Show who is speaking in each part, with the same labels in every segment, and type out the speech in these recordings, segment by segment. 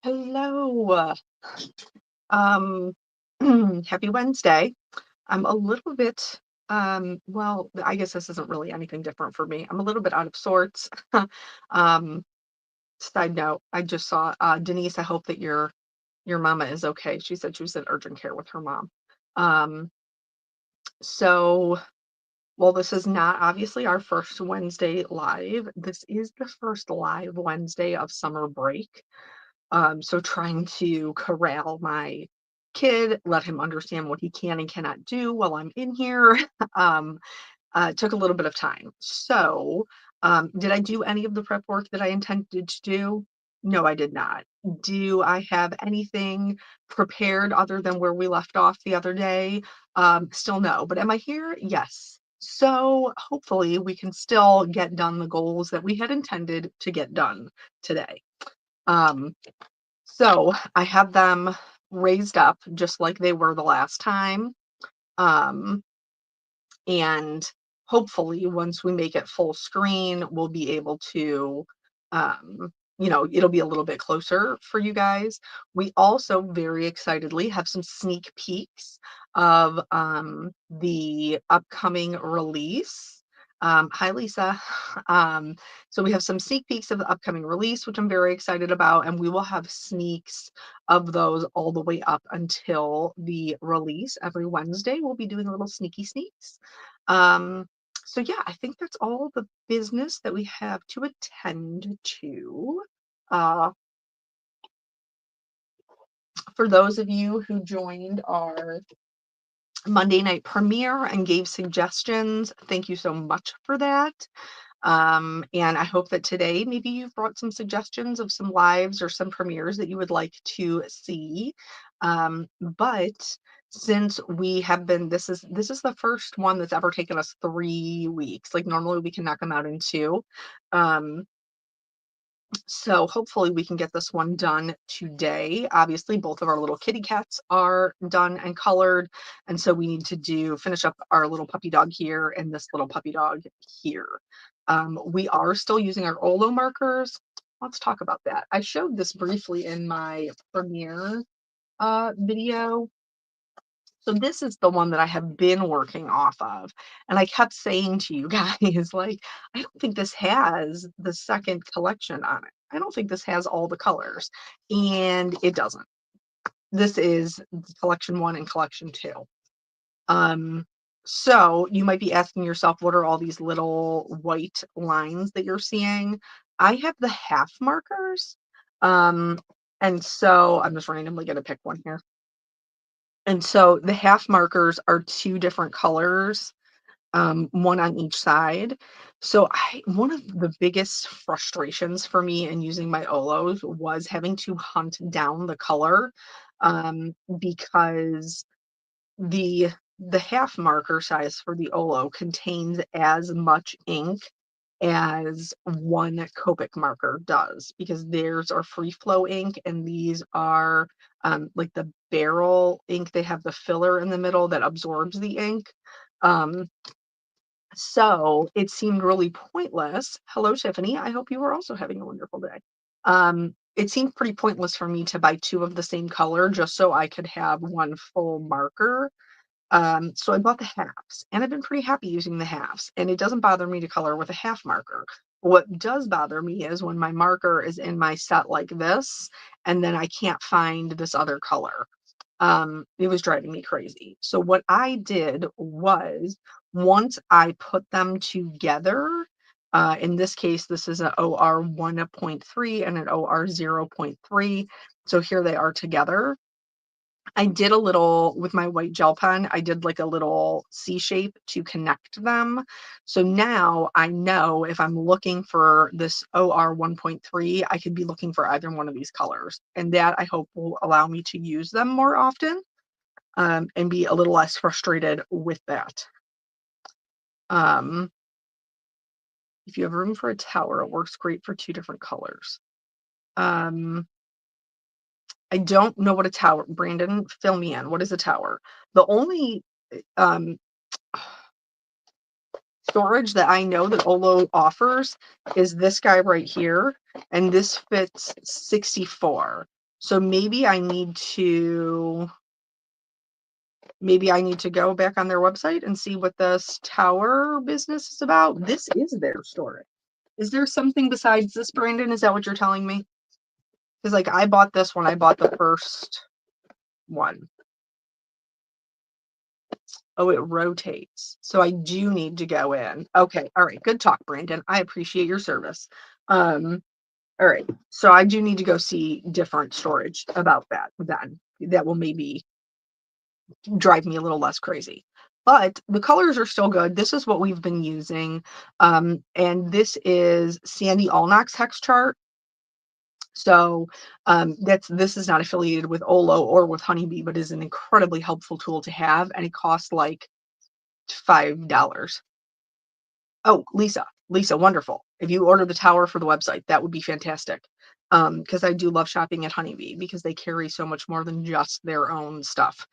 Speaker 1: Hello. Um, Happy Wednesday. I'm a little bit, well, I guess this isn't really anything different for me. I'm a little bit out of sorts. Um, Side note, I just saw Denise, I hope that your mama is okay. She said she was in urgent care with her mom. Um, so well, this is not obviously our first Wednesday live. This is the first live Wednesday of summer break. So trying to corral my kid, let him understand what he can and cannot do while I'm in here, um, took a little bit of time. So, did I do any of the prep work that I intended to do? No, I did not. Do I have anything prepared other than where we left off the other day? Still no. But am I here? Yes. So hopefully we can still get done the goals that we had intended to get done today. Um, so I have them raised up just like they were the last time. Um, and hopefully once we make it full screen, we'll be able to, it'll be a little bit closer for you guys. We also very excitedly have some sneak peeks of the upcoming release. Hi, Lisa. Um, so we have some sneak peeks of the upcoming release, which I'm very excited about, and we will have sneaks of those all the way up until the release. Every Wednesday, we'll be doing little sneaky sneaks. Um, so yeah, I think that's all the business that we have to attend to. Uh, for those of you who joined our Monday night premiere and gave suggestions, thank you so much for that. And I hope that today maybe you've brought some suggestions of some lives or some premieres that you would like to see. But since we have been, this is the first one that's ever taken us 3 weeks. Like normally we can knock them out in two. Um, so hopefully we can get this one done today. Obviously, both of our little kitty cats are done and colored. And so we need to finish up our little puppy dog here and this little puppy dog here. We are still using our OLO markers. Let's talk about that. I showed this briefly in my premiere video. So this is the one that I have been working off of. And I kept saying to you guys, like, I don't think this has the second collection on it. I don't think this has all the colors. And it doesn't. This is collection one and collection two. So you might be asking yourself, what are all these little white lines that you're seeing? I have the half markers. Um, and so I'm just randomly going to pick one here. And so the half markers are two different colors, one on each side. So one of the biggest frustrations for me in using my Olos was having to hunt down the color, because the the half marker size for the Olo contains as much ink as one Copic marker does, because theirs are free flow ink and these are like the barrel ink. They have the filler in the middle that absorbs the ink. Um, so it seemed really pointless. Hello, Tiffany. I hope you are also having a wonderful day. It seemed pretty pointless for me to buy two of the same color just so I could have one full marker. So I bought the halves, and I've been pretty happy using the halves, and it doesn't bother me to color with a half marker. What does bother me is when my marker is in my set like this, and then I can't find this other color. It was driving me crazy. So what I did was once I put them together, in this case, this is an OR 1.3 and an OR 0.3. So here they are together. I did a little with my white gel pen, I did like a little C shape to connect them. So now I know if I'm looking for this OR 1.3, I could be looking for either one of these colors. And that I hope will allow me to use them more often, and be a little less frustrated with that. Um, if you have room for a tower, it works great for two different colors. Um, I don't know what a tower, Brandon, fill me in. What is a tower? The only um, storage that I know that OLO offers is this guy right here, and this fits 64. So maybe I need to go back on their website and see what this tower business is about. This is their storage. Is there something besides this, Brandon? Is that what you're telling me? Because like I bought this when I bought the first one. Oh, it rotates. So I do need to go in. Okay. All right. Good talk, Brandon. I appreciate your service. All right. So I do need to go see different storage about that then. That will maybe drive me a little less crazy. But the colors are still good. This is what we've been using. And this is Sandy Allnock's hex chart. So this is not affiliated with OLO or with Honeybee, but is an incredibly helpful tool to have. And it costs like $5. Oh, Lisa, wonderful. If you order the tower for the website, that would be fantastic. Because I do love shopping at Honeybee because they carry so much more than just their own stuff.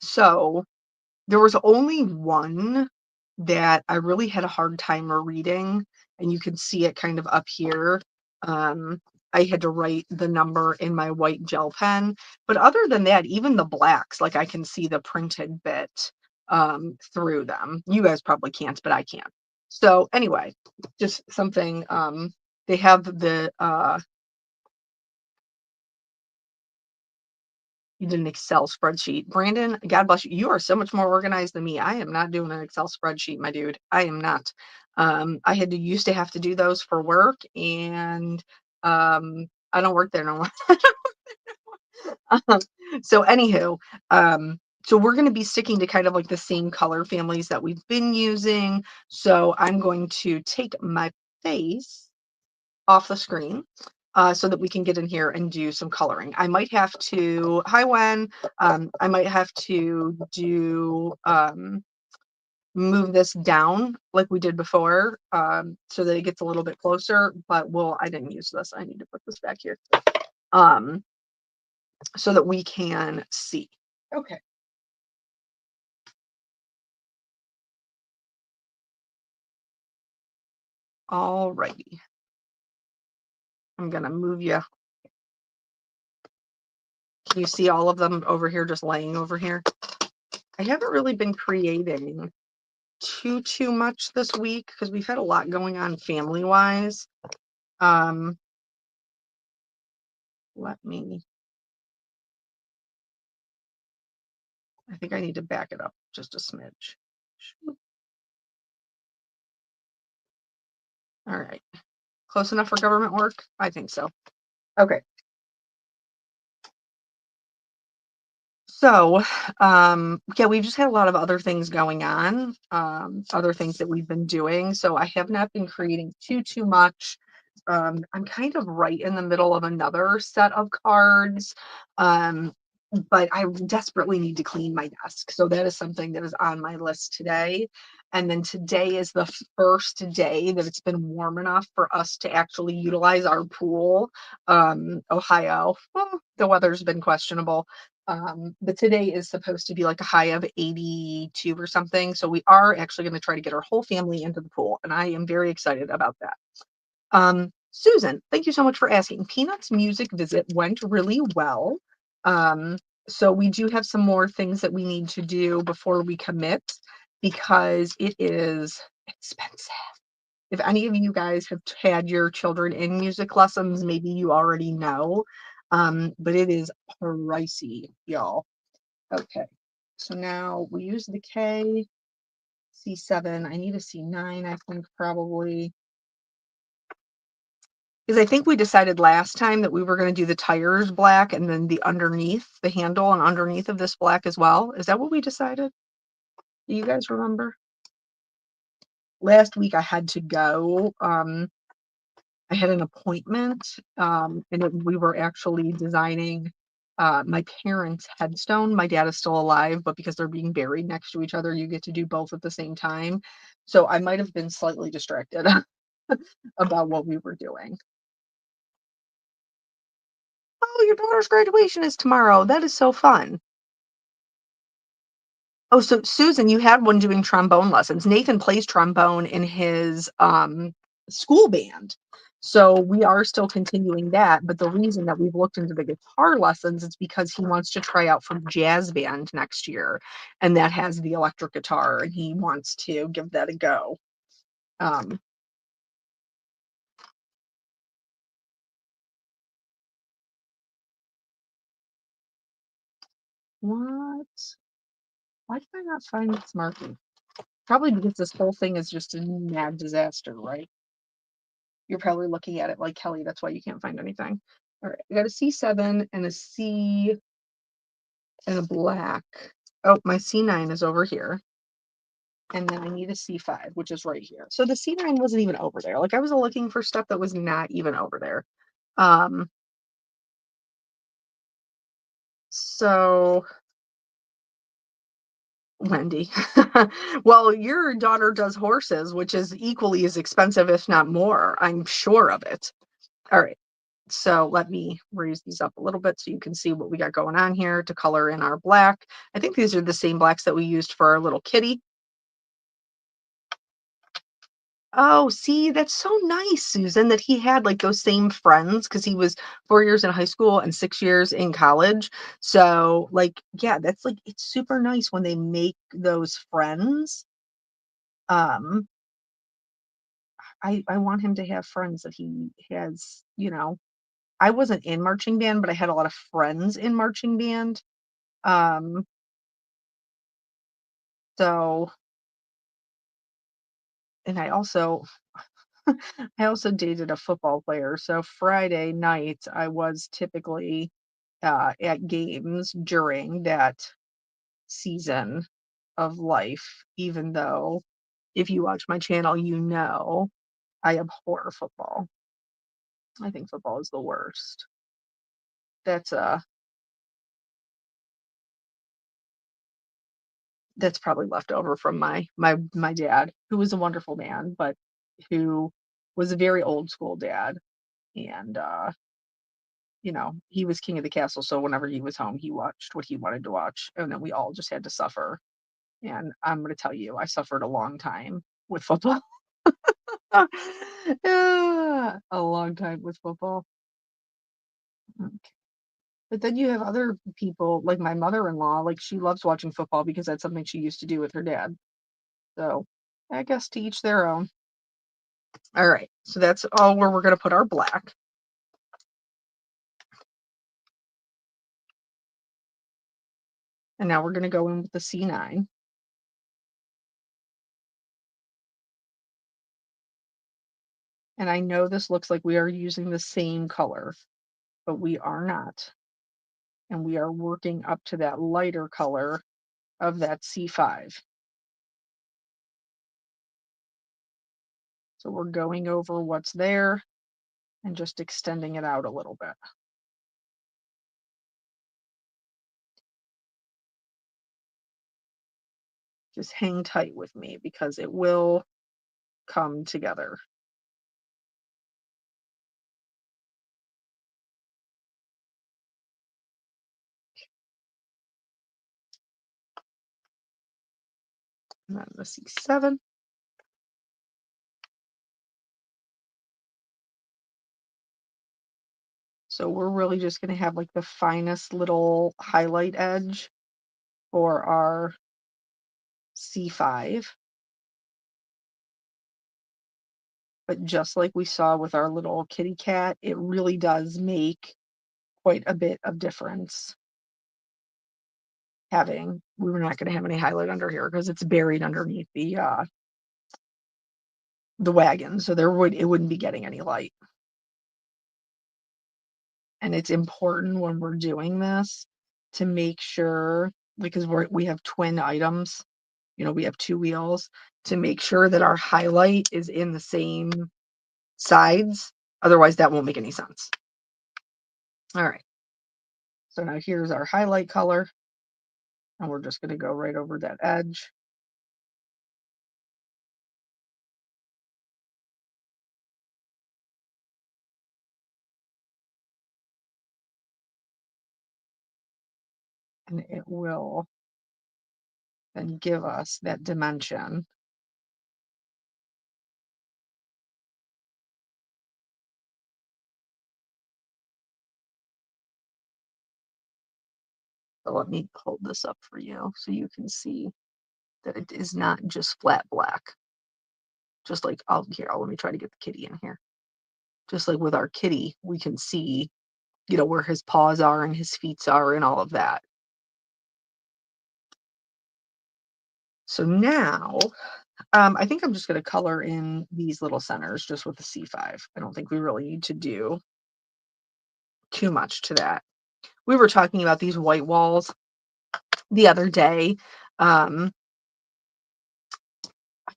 Speaker 1: So there was only one that I really had a hard time reading, and you can see it kind of up here. I had to write the number in my white gel pen, but other than that, even the blacks, like I can see the printed bit through them. You guys probably can't, but I can. So anyway, just something. They have the you did an Excel spreadsheet. Brandon, God bless you. You are so much more organized than me. I am not doing an Excel spreadsheet, my dude. I am not. I had to used to have to do those for work, and I don't work there no more. So anywho, so we're going to be sticking to kind of like the same color families that we've been using. So I'm going to take my face off the screen so that we can get in here and do some coloring. I might have to, hi Wen, I might have to do, move this down like we did before so that it gets a little bit closer, but I didn't use this. I need to put this back here so that we can see. Okay. All righty. I'm going to move you. Can you see all of them over here, just laying over here? I haven't really been creating too much this week because we've had a lot going on family wise. Let me, I think I need to back it up just a smidge. All right. Close enough for government work? I think so. Okay. So, yeah, we've just had a lot of other things going on, other things that we've been doing. So I have not been creating too much. I'm kind of right in the middle of another set of cards. But I desperately need to clean my desk. So that is something that is on my list today. And then today is the first day that it's been warm enough for us to actually utilize our pool. Ohio, well, the weather's been questionable. But today is supposed to be like a high of 82 or something. So we are actually going to try to get our whole family into the pool. And I am very excited about that. Susan, thank you so much for asking. Peanut's music visit went really well. So we do have some more things that we need to do before we commit because it is expensive. If any of you guys have had your children in music lessons, maybe you already know, but it is pricey, y'all. Okay, so now we use the K, C7. I need a C9, I think probably. Because I think we decided last time that we were going to do the tires black and then the underneath, the handle and underneath of this black as well. Is that what we decided? Do you guys remember? Last week I had to go. I had an appointment and we were actually designing my parents' headstone. My dad is still alive, but because they're being buried next to each other, you get to do both at the same time. So I might have been slightly distracted about what we were doing. Oh, your daughter's graduation is tomorrow. That is so fun. Oh, so Susan, you had one doing trombone lessons. Nathan plays trombone in his school band. So we are still continuing that, but the reason that we've looked into the guitar lessons is because he wants to try out for jazz band next year, and that has the electric guitar, and he wants to give that a go. Um, what? Why can I not find this marking? Probably because this whole thing is just a mad disaster, right? You're probably looking at it like Kelly. That's why you can't find anything. All right, I got a C7 and a C and a black. Oh, my C9 is over here. And then I need a C5, which is right here. So the C9 wasn't even over there. Like I was looking for stuff that was not even over there. Um, so Wendy. Well, your daughter does horses, which is equally as expensive, if not more. I'm sure of it. All right. So let me raise these up a little bit so you can see what we got going on here to color in our black. I think these are the same blacks that we used for our little kitty. Oh, see, that's so nice, Susan, that he had like those same friends because he was 4 years in high school and 6 years in college. So, like, yeah, that's like it's super nice when they make those friends. Um, I want him to have friends that he has, I wasn't in marching band, but I had a lot of friends in marching band. Um, so and I also dated a football player. So Friday night I was typically at games during that season of life, even though if you watch my channel, I abhor football. I think football is the worst. That's that's probably left over from my dad, who was a wonderful man, but who was a very old school dad. And he was king of the castle, so whenever he was home, he watched what he wanted to watch, and then we all just had to suffer. And I'm gonna tell you, I suffered a long time with football. Yeah, a long time with football. Mm. But then you have other people, like my mother-in-law, like she loves watching football because that's something she used to do with her dad. So I guess to each their own. All right, so that's all where we're gonna put our black. And now we're gonna go in with the C9. And I know this looks like we are using the same color, but we are not. And we are working up to that lighter color of that C5. So we're going over what's there and just extending it out a little bit. Just hang tight with me because it will come together. And then the C7. So we're really just going to have like the finest little highlight edge for our C5. But just like we saw with our little kitty cat, it really does make quite a bit of difference having we were not going to have any highlight under here because it's buried underneath the wagon, so it wouldn't be getting any light. And it's important when we're doing this to make sure, because we have twin items, we have two wheels, to make sure that our highlight is in the same sides. Otherwise, that won't make any sense. All right. So now here's our highlight color, and we're just going to go right over that edge. And it will then give us that dimension. So let me hold this up for you so you can see that it is not just flat black. Just like, let me try to get the kitty in here. Just like with our kitty, we can see, where his paws are and his feet are and all of that. So now, I think I'm just going to color in these little centers just with the C5. I don't think we really need to do too much to that. We were talking about these white walls the other day. I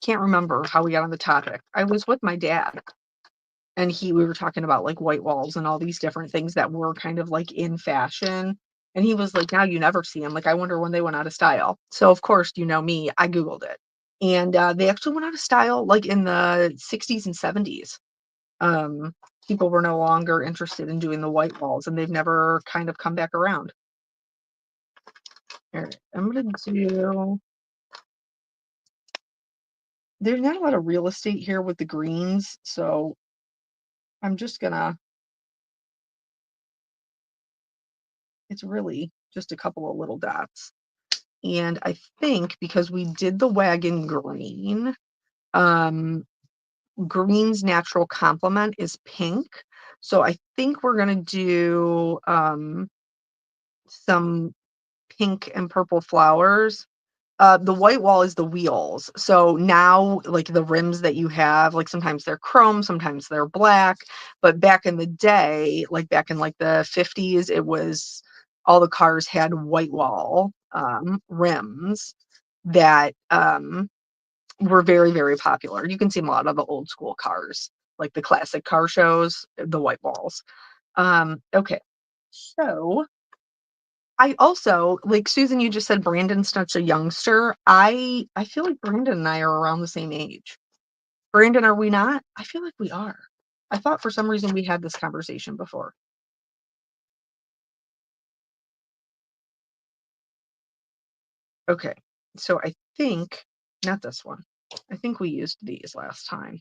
Speaker 1: can't remember how we got on the topic. I was with my dad and we were talking about like white walls and all these different things that were kind of like in fashion. And he was like, now you never see them. Like, I wonder when they went out of style. So of course, me, I Googled it. And they actually went out of style like in the 60s and 70s. People were no longer interested in doing the white walls and they've never kind of come back around. All right, I'm going to do, there's not a lot of real estate here with the greens. So I'm just going to, it's really just a couple of little dots. And I think because we did the wagon green, green's natural complement is pink. So I think we're going to do some pink and purple flowers. The white wall is the wheels. So now, like the rims that you have, like sometimes they're chrome, sometimes they're black. But back in the day, like back in like the 50s, it was all the cars had white wall rims that were very, very popular. You can see them a lot of the old school cars, like the classic car shows, the white walls. Okay. So I also, like Susan, you just said Brandon's such a youngster. I feel like Brandon and I are around the same age. Brandon, are we not? I feel like we are. I thought for some reason we had this conversation before. Okay. So I think not this one. I think we used these last time.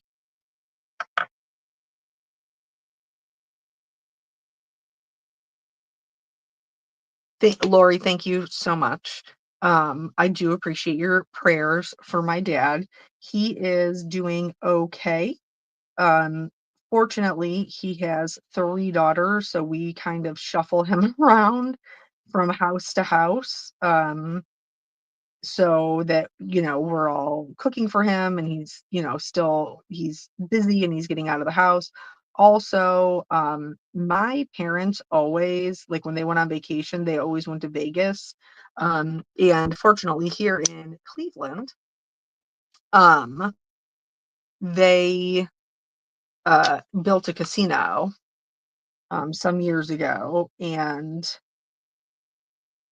Speaker 1: Lori, thank you so much. I do appreciate your prayers for my dad. He is doing okay. Um, Fortunately, he has 3 daughters, so we kind of shuffle him around from house to house, so that, we're all cooking for him and he's, he's busy and he's getting out of the house. Also, my parents always, like when they went on vacation, they always went to Vegas. And fortunately here in Cleveland, um, they built a casino some years ago. And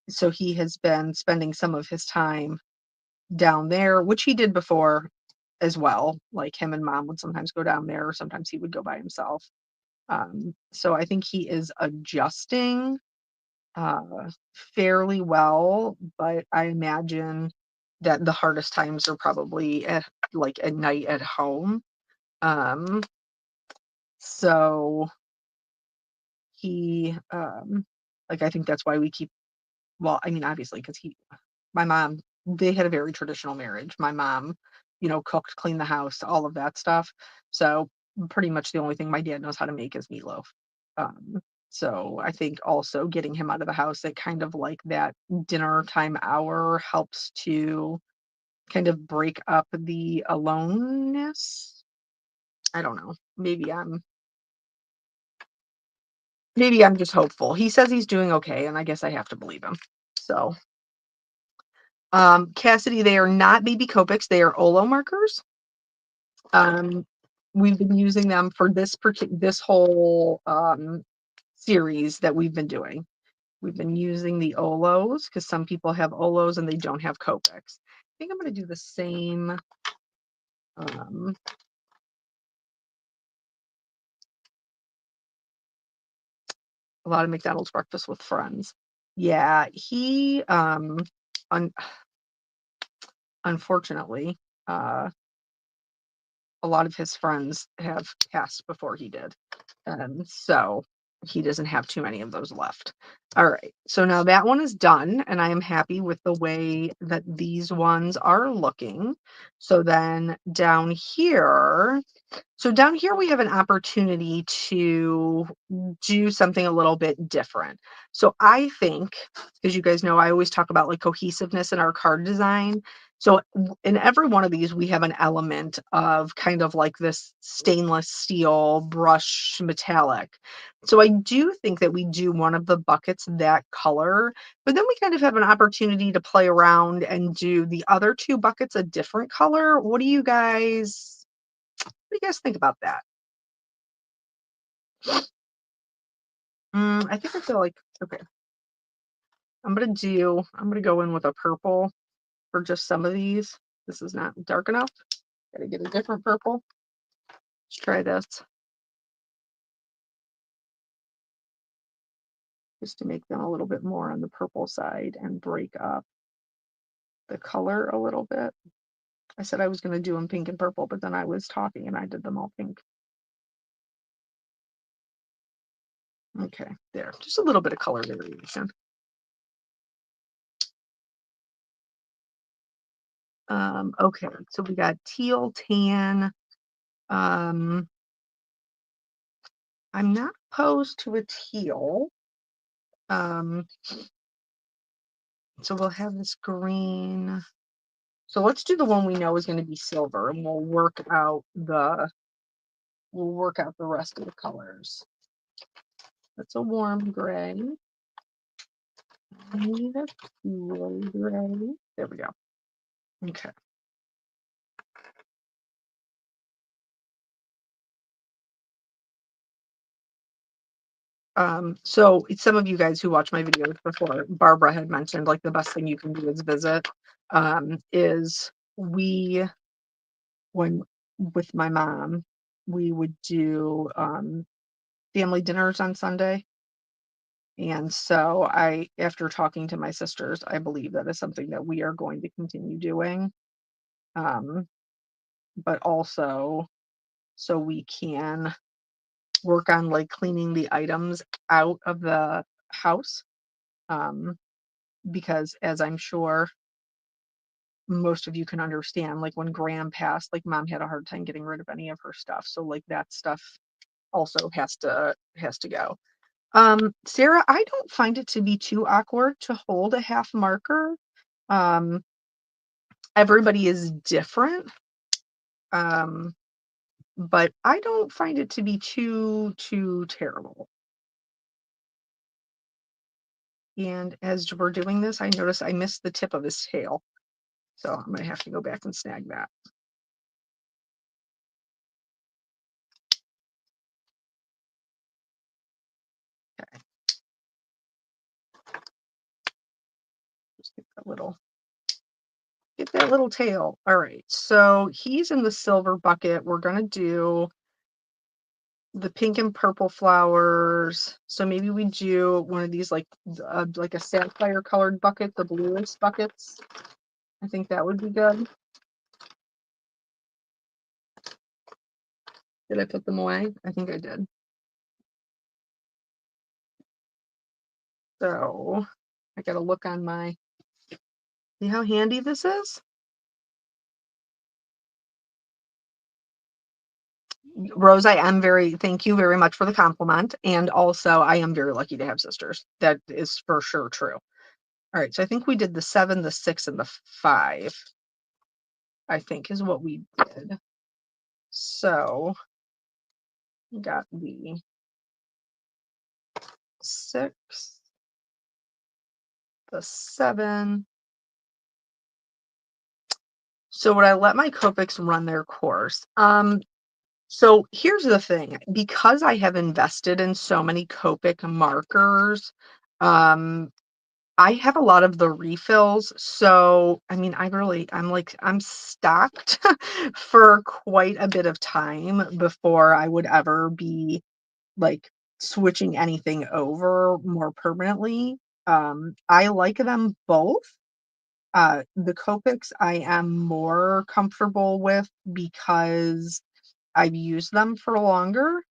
Speaker 1: so he has been spending some of his time down there, which he did before as well. Like him and mom would sometimes go down there, or sometimes he would go by himself. So I think he is adjusting fairly well, but I imagine that the hardest times are probably at night at home. Um, so he like I think that's why we keep, well, I mean, obviously, because my mom, they had a very traditional marriage. My mom, cooked, cleaned the house, all of that stuff. So pretty much the only thing my dad knows how to make is meatloaf. Um, so I think also getting him out of the house at kind of like that dinner time hour helps to kind of break up the aloneness. I don't know. Maybe I'm just hopeful. He says he's doing okay, and I guess I have to believe him. So Cassidy, they are not baby Copics, they are OLO markers. We've been using them for this whole series that we've been doing. We've been using the OLOs because some people have OLOs and they don't have Copics. I think I'm going to do the same. Um, a lot of McDonald's breakfast with friends. Yeah, he un- unfortunately, a lot of his friends have passed before he did. So he doesn't have too many of those left. All right, so now that one is done, and I am happy with the way that these ones are looking. So then down here, we have an opportunity to do something a little bit different. So I think, as you guys know, I always talk about like cohesiveness in our card design. So in every one of these, we have an element of kind of like this stainless steel brush metallic. So I do think that we do one of the buckets that color, but then we kind of have an opportunity to play around and do the other two buckets a different color. What do you guys think about that? I think I feel like okay. I'm gonna go in with a purple for just some of these. This is not dark enough. Gotta get a different purple. Let's try this just to make them a little bit more on the purple side and break up the color a little bit. I said I was gonna do them pink and purple, but then I was talking and I did them all pink. Okay, there. Just a little bit of color variation. Okay, so we got teal, tan. Um, I'm not opposed to a teal. Um, so we'll have this green. So let's do the one we know is going to be silver, and we'll work out the rest of the colors. That's a warm gray. I need a cool gray. There we go. Okay. So some of you guys who watch my videos before, Barbara had mentioned like the best thing you can do is visit. Is we when with my mom, we would do family dinners on Sunday. And so after talking to my sisters, I believe that is something that we are going to continue doing. Um, but also so we can work on like cleaning the items out of the house. Um, because as I'm sure most of you can understand, like when Graham passed, like mom had a hard time getting rid of any of her stuff. So like that stuff also has to go. Sarah, I don't find it to be too awkward to hold a half marker. Um, Everybody is different. Um, but I don't find it to be too terrible. And as we're doing this, I notice I missed the tip of his tail. So I'm gonna have to go back and snag that. Okay, just get that little tail. All right, so he's in the silver bucket. We're gonna do the pink and purple flowers. So maybe we do one of these like a sapphire colored bucket, the bluest buckets. I think that would be good. Did I put them away? I think I did. So I gotta look on my, see how handy this is? Rose, thank you very much for the compliment. And also, I am very lucky to have sisters. That is for sure true. All right, so I think we did the 7, the 6, and the 5, I think is what we did. So we got the 6, the 7. So would I let my Copics run their course? So here's the thing, because I have invested in so many Copic markers, um, I have a lot of the refills. So, I mean, I'm stocked for quite a bit of time before I would ever be like switching anything over more permanently. I like them both. The Copics I am more comfortable with because I've used them for longer.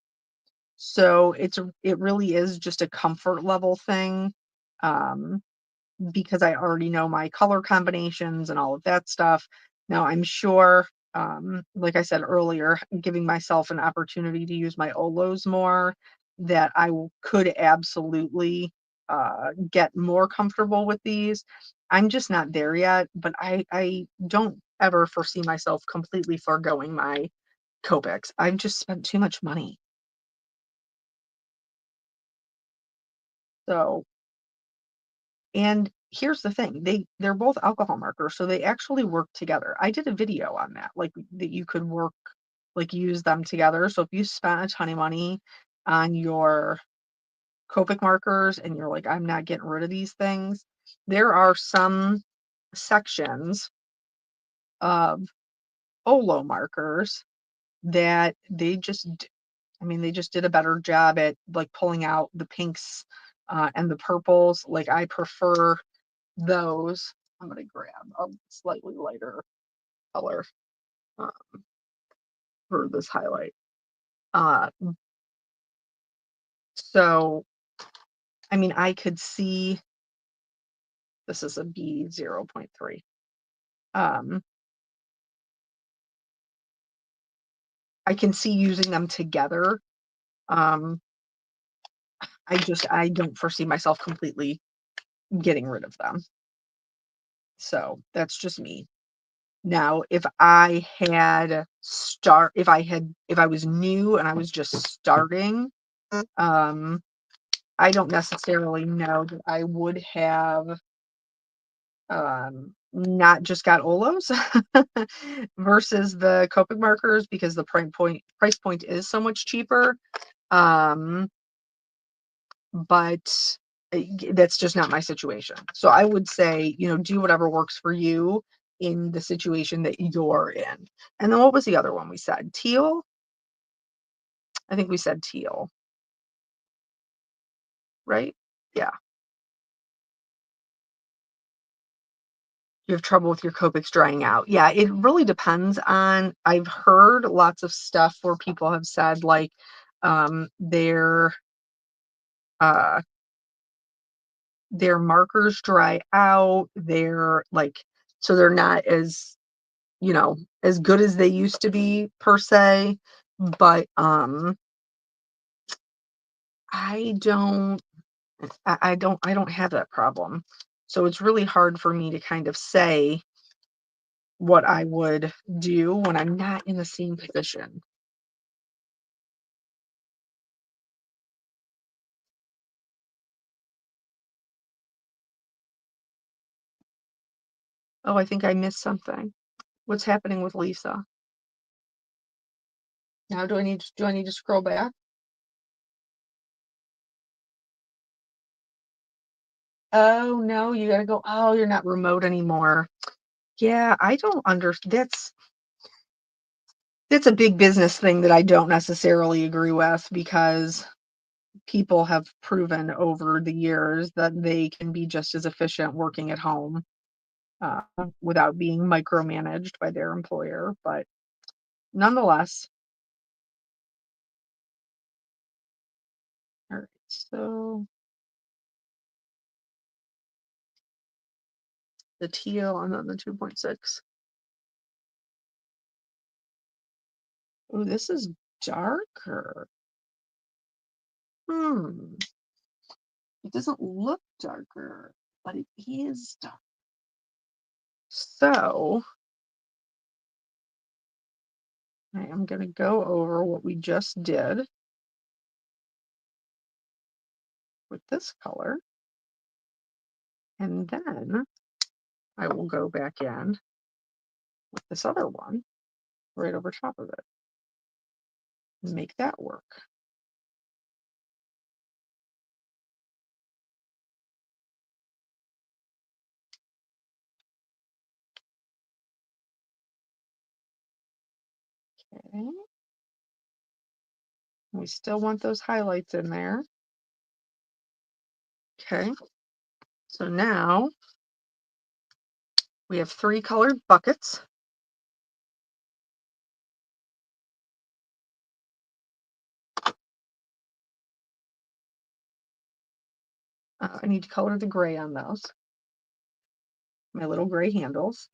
Speaker 1: So it really is just a comfort level thing. Um, because I already know my color combinations and all of that stuff. Now, I'm sure, like I said earlier, giving myself an opportunity to use my OLOs more, that could absolutely get more comfortable with these. I'm just not there yet, but I don't ever foresee myself completely foregoing my Copics. I've just spent too much money. So, and here's the thing, they're both alcohol markers, so they actually work together. I did a video on that, like, that you could use them together. So if you spent a ton of money on your Copic markers and you're like, "I'm not getting rid of these things," there are some sections of OLO markers that I mean, they just did a better job at, like, pulling out the pinks, and the purples. Like, I prefer those. I'm gonna grab a slightly lighter color, uh, for this highlight. Uh, so, I mean, I could see this is a B 0.3. Um, I can see using them together. Um, I don't foresee myself completely getting rid of them. So that's just me. Now, if I was new and I was just starting, um, I don't necessarily know that I would have, not just got Olos versus the Copic markers, because the price point is so much cheaper. Um, but that's just not my situation. So I would say, do whatever works for you in the situation that you're in. And then what was the other one we said? Teal? I think we said teal, right? Yeah. You have trouble with your Copics drying out. Yeah, it really depends on, I've heard lots of stuff where people have said, like, their uh their markers dry out, they're like, so they're not as good as they used to be, per se. But I don't I don't have that problem. So it's really hard for me to kind of say what I would do when I'm not in the same position. Oh, I think I missed something. What's happening with Lisa? Now do I need to scroll back? Oh, no, you gotta go, oh, you're not remote anymore. Yeah, I don't under that's a big business thing that I don't necessarily agree with, because people have proven over the years that they can be just as efficient working at home, uh, without being micromanaged by their employer. But nonetheless, all right, so the teal and then the 2.6. Oh, this is darker. Hmm. It doesn't look darker, but it is dark. So I am going to go over what we just did with this color, and then I will go back in with this other one right over top of it and make that work. Okay. We still want those highlights in there. Okay. So now we have 3 colored buckets. I need to color the gray on those. My little gray handles.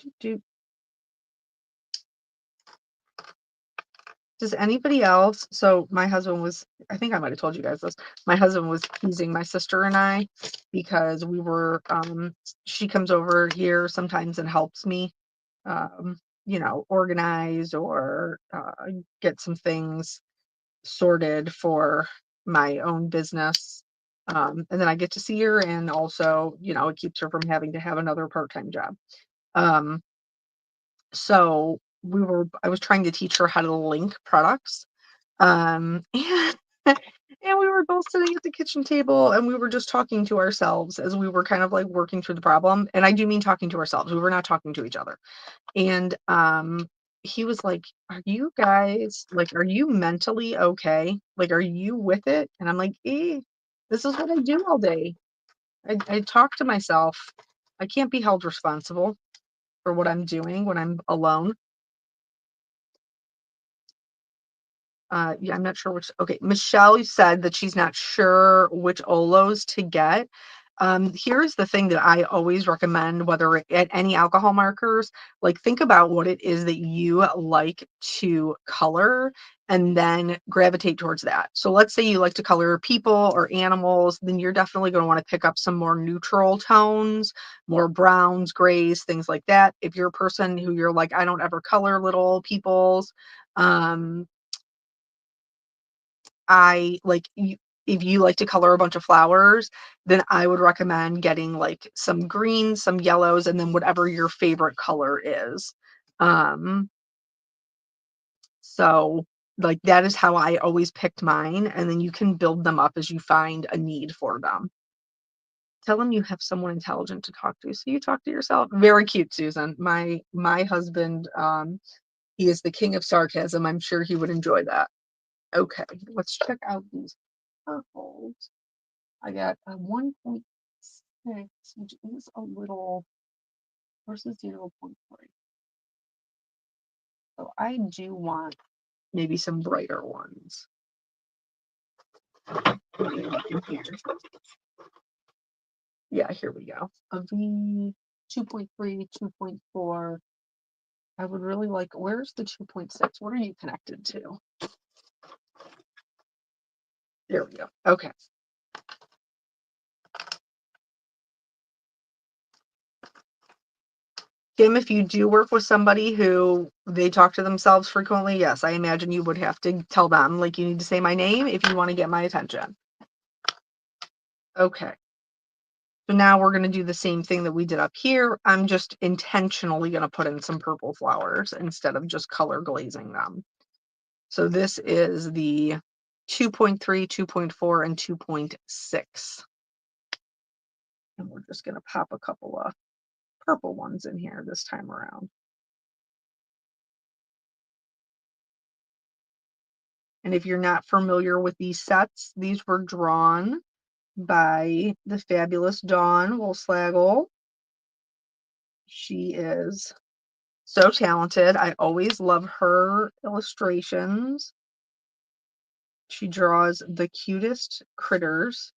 Speaker 1: Does anybody else? So my husband was, I think I might have told you guys this. My husband was teasing my sister and I because we were, she comes over here sometimes and helps me, organize or get some things sorted for my own business. And then I get to see her, and also, it keeps her from having to have another part-time job. Um, so I was trying to teach her how to link products. And, and we were both sitting at the kitchen table and we were just talking to ourselves as we were kind of like working through the problem. And I do mean talking to ourselves. We were not talking to each other. And he was like, "Are you guys like, are you mentally okay? Like, are you with it?" And I'm like, this is what I do all day. I talk to myself. I can't be held responsible for what I'm doing when I'm alone. Yeah, I'm not sure which. Okay, Michelle said that she's not sure which Olos to get. Here's the thing that I always recommend, whether at any alcohol markers, like think about what it is that you like to color and then gravitate towards that. So let's say you like to color people or animals, then you're definitely going to want to pick up some more neutral tones, more browns, grays, things like that. If you're a person who you're like, I don't ever color little peoples, um, I like you if you like to color a bunch of flowers, then I would recommend getting like some greens, some yellows, and then whatever your favorite color is. Um, so like that is how I always picked mine, and then you can build them up as you find a need for them. Tell them you have someone intelligent to talk to. So you talk to yourself. Very cute, Susan. My husband, he is the king of sarcasm. I'm sure he would enjoy that. Okay, let's check out these purples. I got a 1.6, which is a little versus 0.3. So I do want maybe some brighter ones. Yeah, here we go. A V 2.3, 2.4. I would really like, where's the 2.6? What are you connected to? There we go. Okay. Kim, if you do work with somebody who they talk to themselves frequently, yes, I imagine you would have to tell them, like, you need to say my name if you want to get my attention. Okay. So now we're going to do the same thing that we did up here. I'm just intentionally going to put in some purple flowers instead of just color glazing them. So this is the 2.3, 2.4, and 2.6. And we're just going to pop a couple of purple ones in here this time around. And if you're not familiar with these sets, these were drawn by the fabulous Dawn Wolfslagel. She is so talented. I always love her illustrations. She draws the cutest critters.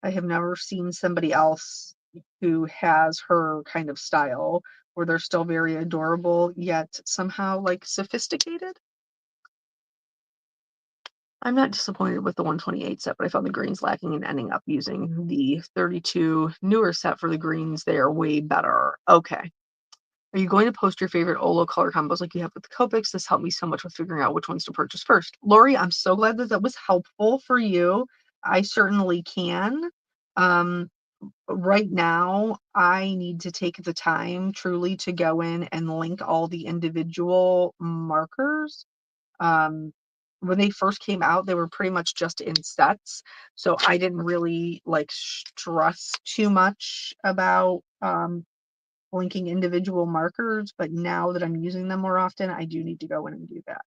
Speaker 1: I have never seen somebody else who has her kind of style where they're still very adorable, yet somehow like sophisticated. I'm not disappointed with the 128 set, but I found the greens lacking and ending up using the 32 newer set for the greens. They are way better. Okay. Are you going to post your favorite OLO color combos like you have with the Copics? This helped me so much with figuring out which ones to purchase first. Lori, I'm so glad that that was helpful for you. I certainly can. Um, right now, I need to take the time truly to go in and link all the individual markers. Um, when they first came out, they were pretty much just in sets. So I didn't really like stress too much about linking individual markers, but now that I'm using them more often, I do need to go in and do that.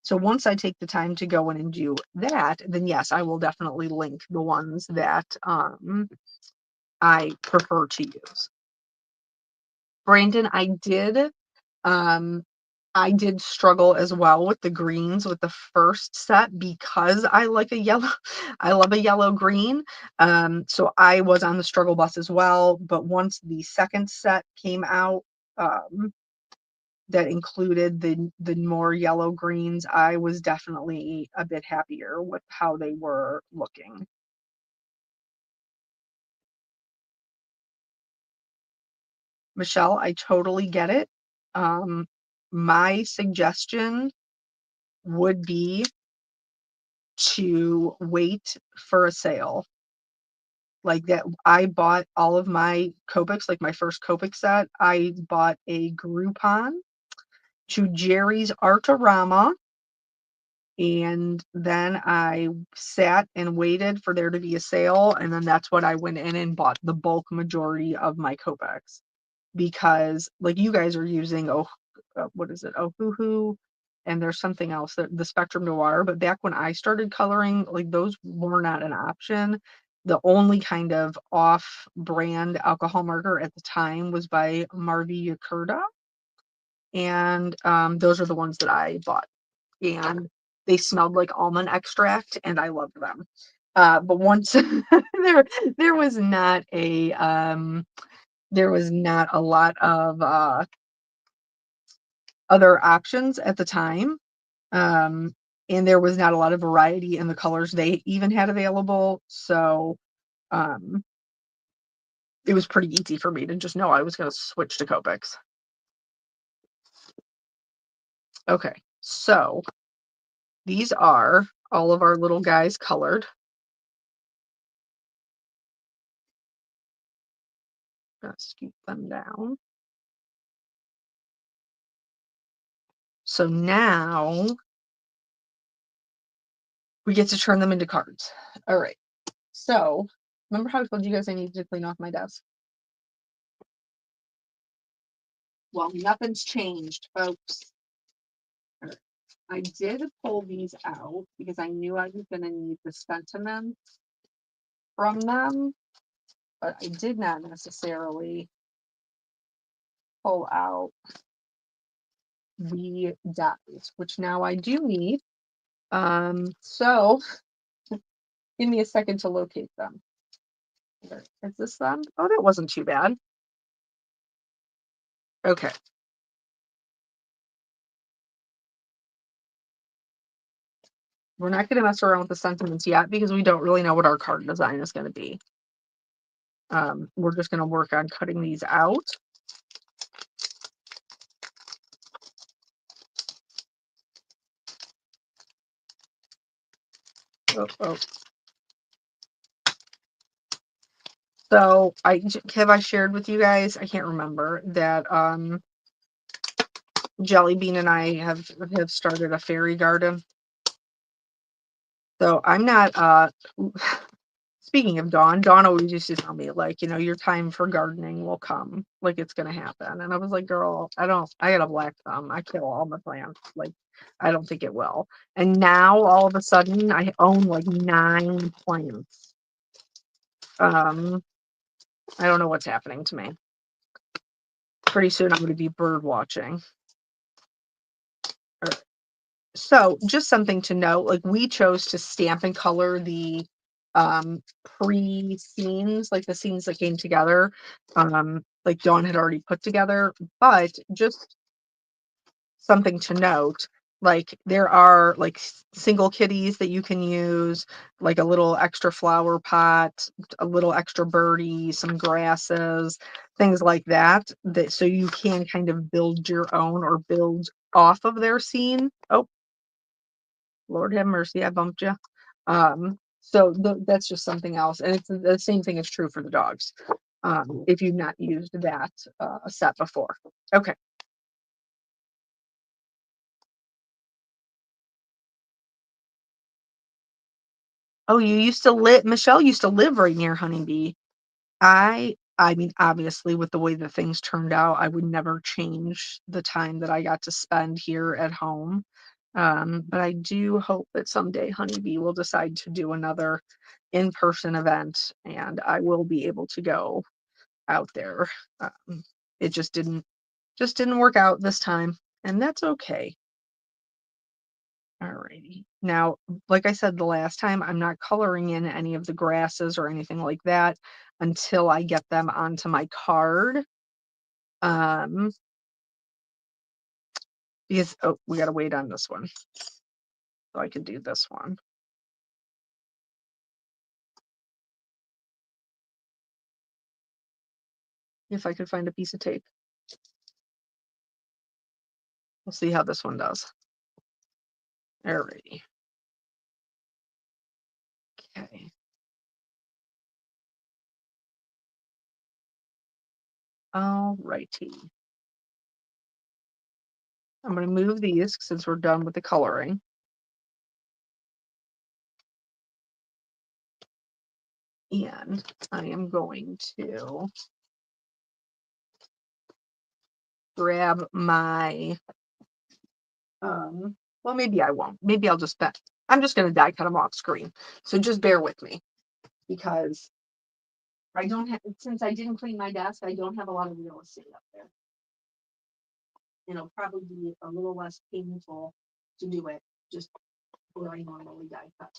Speaker 1: So once I take the time to go in and do that, then yes, I will definitely link the ones that I prefer to use. Brandon, I did I did struggle as well with the greens with the first set because I like a yellow I love a yellow green. So I was on the struggle bus as well, but once the second set came out, um, that included the more yellow greens, I was definitely a bit happier with how they were looking. Michelle, I totally get it. Um, my suggestion would be to wait for a sale. Like that, I bought all of my Copics, like my first Copic set. I bought a Groupon to Jerry's Artorama, and then I sat and waited for there to be a sale, and then that's what I went in and bought the bulk majority of my Copics. Because like you guys are using what is it? Ohuhu, and there's something else that the Spectrum Noir. But back when I started coloring, like those were not an option. The only kind of off-brand alcohol marker at the time was by Marvi Yakurta, and those are the ones that I bought. And they smelled like almond extract, and I loved them. But once there was not a there was not a lot of other options at the time. Um, and there was not a lot of variety in the colors they even had available. So um, it was pretty easy for me to just know I was going to switch to Copics. Okay, so these are all of our little guys colored. Just scoop them down. So now we get to turn them into cards. All right. So remember how I told you guys I needed to clean off my desk? Well, nothing's changed, folks. I did pull these out because I knew I was going to need the sentiment from them, but I did not necessarily pull out the dies, which now I do need. So give me a second to locate them. Is this them? Oh, that wasn't too bad. Okay. We're not going to mess around with the sentiments yet because we don't really know what our card design is going to be. We're just going to work on cutting these out. Oh, oh. So I shared with you guys, I can't remember, that Jelly Bean and I have started a fairy garden. So I'm not speaking of Dawn always used to tell me, like, your time for gardening will come, like it's gonna happen. And I was like, girl, I got a black thumb. I kill all my plants. Like, I don't think it will. And now all of a sudden I own like 9 plants. I don't know what's happening to me. Pretty soon I'm gonna be bird watching. So just something to note, like we chose to stamp and color the pre-scenes, like the scenes that came together, like Dawn had already put together, but just something to note, like there are like single kitties that you can use, like a little extra flower pot, a little extra birdie, some grasses, things like that, that so you can kind of build your own or build off of their scene. Oh, Lord have mercy, I bumped you. So that's just something else. And it's the same thing is true for the dogs. If you've not used that set before. Okay. Oh, Michelle used to live right near Honeybee. I mean, obviously, with the way that things turned out, I would never change the time that I got to spend here at home. But I do hope that someday Honeybee will decide to do another in-person event, and I will be able to go out there. It just didn't work out this time. and that's okay. Alrighty. Now, like I said the last time, I'm not coloring in any of the grasses or anything like that until I get them onto my card. Um, because oh, we gotta wait on this one. So I can do this one. If I could find a piece of tape. We'll see how this one does. Alrighty. Okay. Alrighty. I'm gonna move these since we're done with the coloring. And I am going to grab my, well, maybe I won't. Maybe I'll just, I'm just going to die cut them off screen. So just bear with me because I don't have, since I didn't clean my desk, I don't have a lot of real estate up there. It'll probably be a little less painful to do it just where I normally die cut.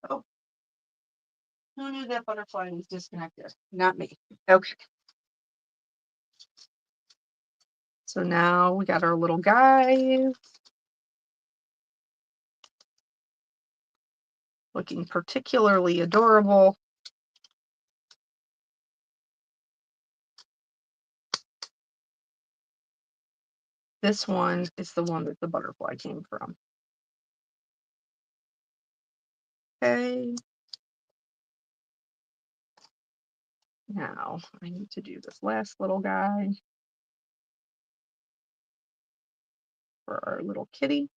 Speaker 1: Oh, who knew that butterfly was disconnected? Not me. Okay. So now we got our little guys looking particularly adorable. This one is the one that the butterfly came from. Okay. Now I need to do this last little guy for our little kitty.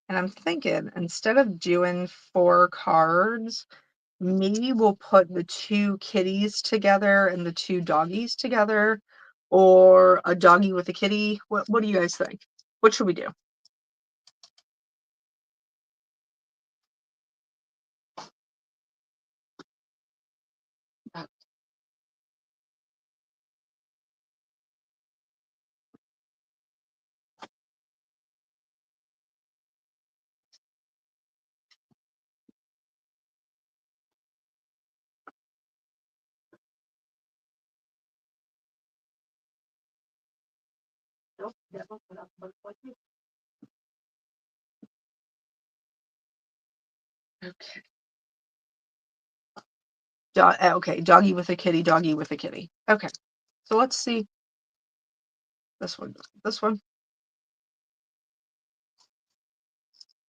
Speaker 1: And I'm thinking instead of doing 4 cards, maybe we'll put the 2 kitties together and the 2 doggies together, or a doggy with a kitty. What do you guys think? What should we do? Nope, that one put up butterfly too. Okay. Okay, doggy with a kitty, doggy with a kitty. Okay, so let's see this one. This one.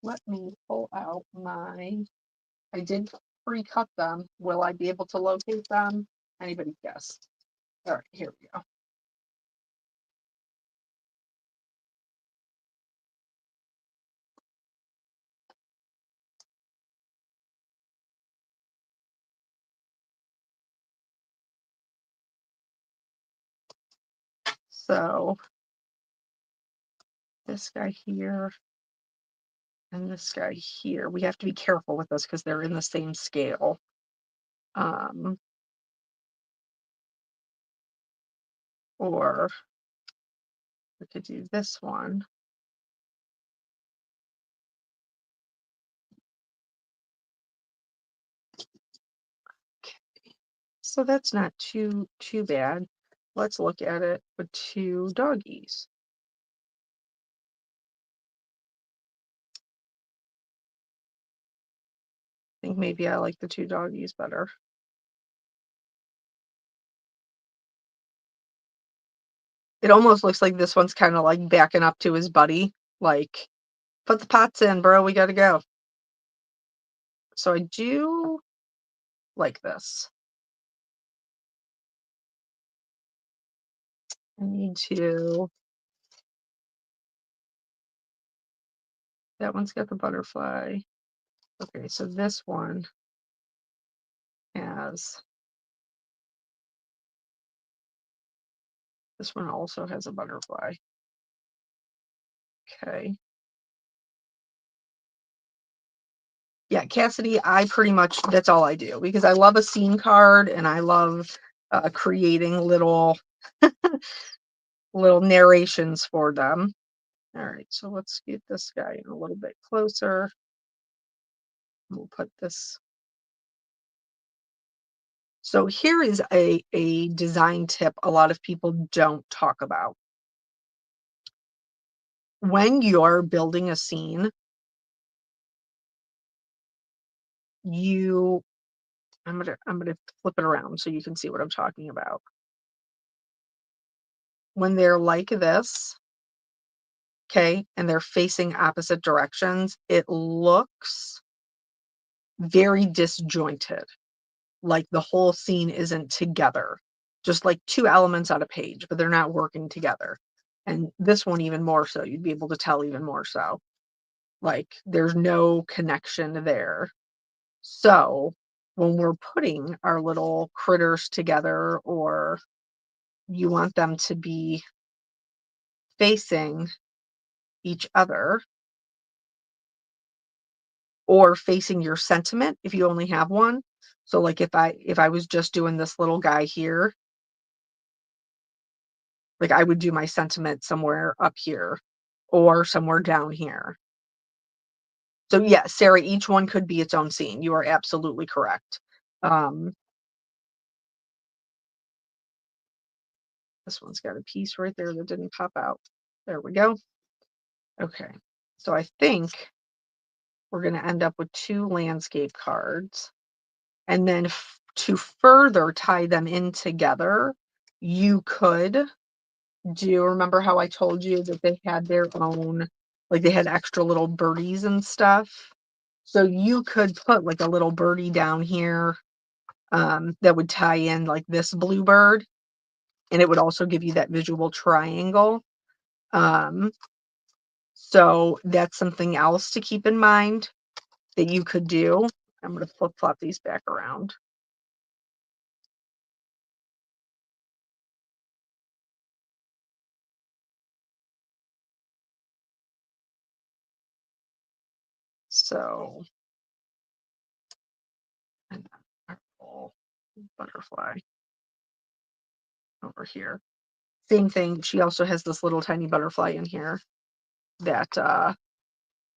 Speaker 1: Let me pull out my. I did pre-cut them. Will I be able to locate them? Anybody guess? All right, here we go. So this guy here and this guy here. We have to be careful with this because they're in the same scale. Um, or we could do this one. Okay. So that's not too bad. Let's look at it with 2 doggies. I think maybe I like the 2 doggies better. It almost looks like this one's kind of like backing up to his buddy, like, put the pots in, bro, we gotta go. So I do like this. I need to, that one's got the butterfly. Okay, so this one has, this one also has a butterfly. Okay. Yeah, Cassidy, I pretty much that's all I do because I love a scene card and I love creating little narrations for them. All right, so let's get this guy in a little bit closer. We'll put this. So here is a design tip a lot of people don't talk about. When you're building a scene, you I'm gonna flip it around so you can see what I'm talking about. When they're like this, okay, and they're facing opposite directions, it looks very disjointed, like the whole scene isn't together, just like two elements on a page, but they're not working together. And this one, even more so, you'd be able to tell even more so. Like there's no connection there. So when we're putting our little critters together, or you want them to be facing each other, or facing your sentiment if you only have one. So like if I was just doing this little guy here, like I would do my sentiment somewhere up here or somewhere down here. So yeah, Sarah, each one could be its own scene. You are absolutely correct. Um, this one's got a piece right there that didn't pop out. There we go. Okay. So I think we're going to end up with two landscape cards. And then to further tie them in together, you could do you remember how I told you that they had their own, like they had extra little birdies and stuff? So you could put like a little birdie down here that would tie in like this bluebird, and it would also give you that visual triangle. Um, so that's something else to keep in mind that you could do. I'm going to flip flop these back around. So, and purple butterfly over here. Same thing. She also has this little tiny butterfly in here that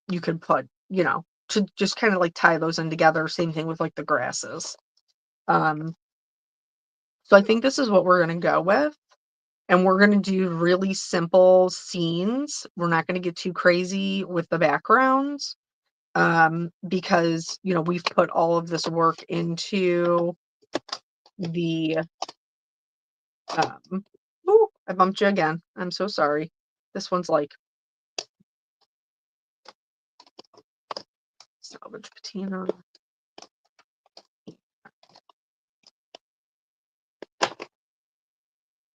Speaker 1: you could put, to just kind of like tie those in together. Same thing with like the grasses. Um, so I think this is what we're going to go with. And we're going to do really simple scenes. We're not going to get too crazy with the backgrounds because, we've put all of this work into the. Ooh, I bumped you again. I'm so sorry. This one's like salvage patina.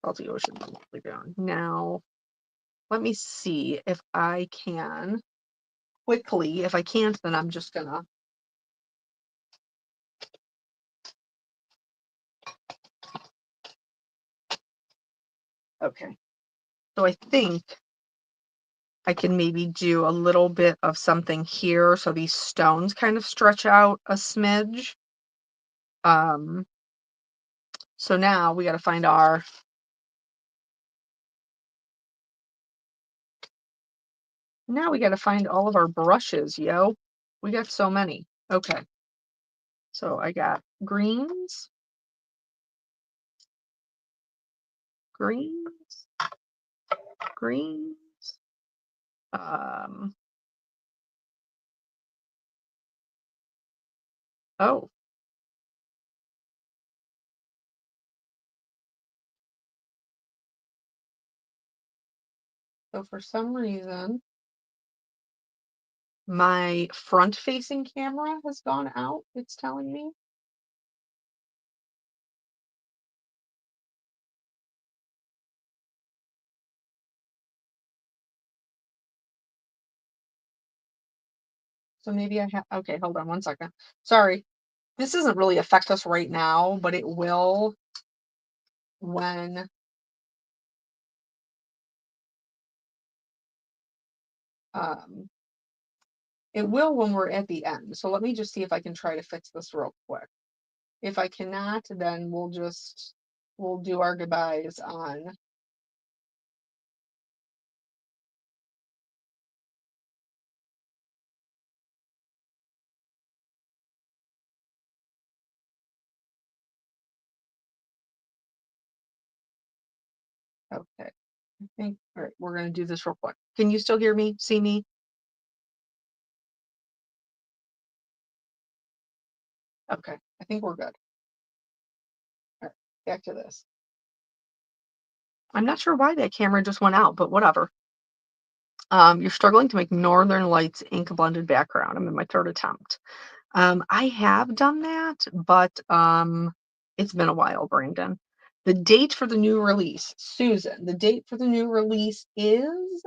Speaker 1: Salty ocean down. Now, let me see if I can quickly. If I can't, then I'm just gonna. Okay. So I think I can maybe do a little bit of something here. So these stones kind of stretch out a smidge. Um, so now we got to find now we got to find all of our brushes, yo. We got so many. Okay. So I got greens, greens, greens. Um, oh, so for some reason, my front-facing camera has gone out, it's telling me. So maybe I have, okay, hold on one second. Sorry. This doesn't really affect us right now, but it will when um It will when we're at the end. So let me just see if I can try to fix this real quick. If I cannot, then we'll do our goodbyes on. Okay. I think, all right, we're going to do this real quick. Can you still hear me, see me? Okay. I think we're good. All right. Back to this. I'm not sure why that camera just went out, but whatever. You're struggling to make Northern Lights ink blended background. I'm in my third attempt. I have done that, but it's been a while, Brandon. The date for the new release, Susan, the date for the new release is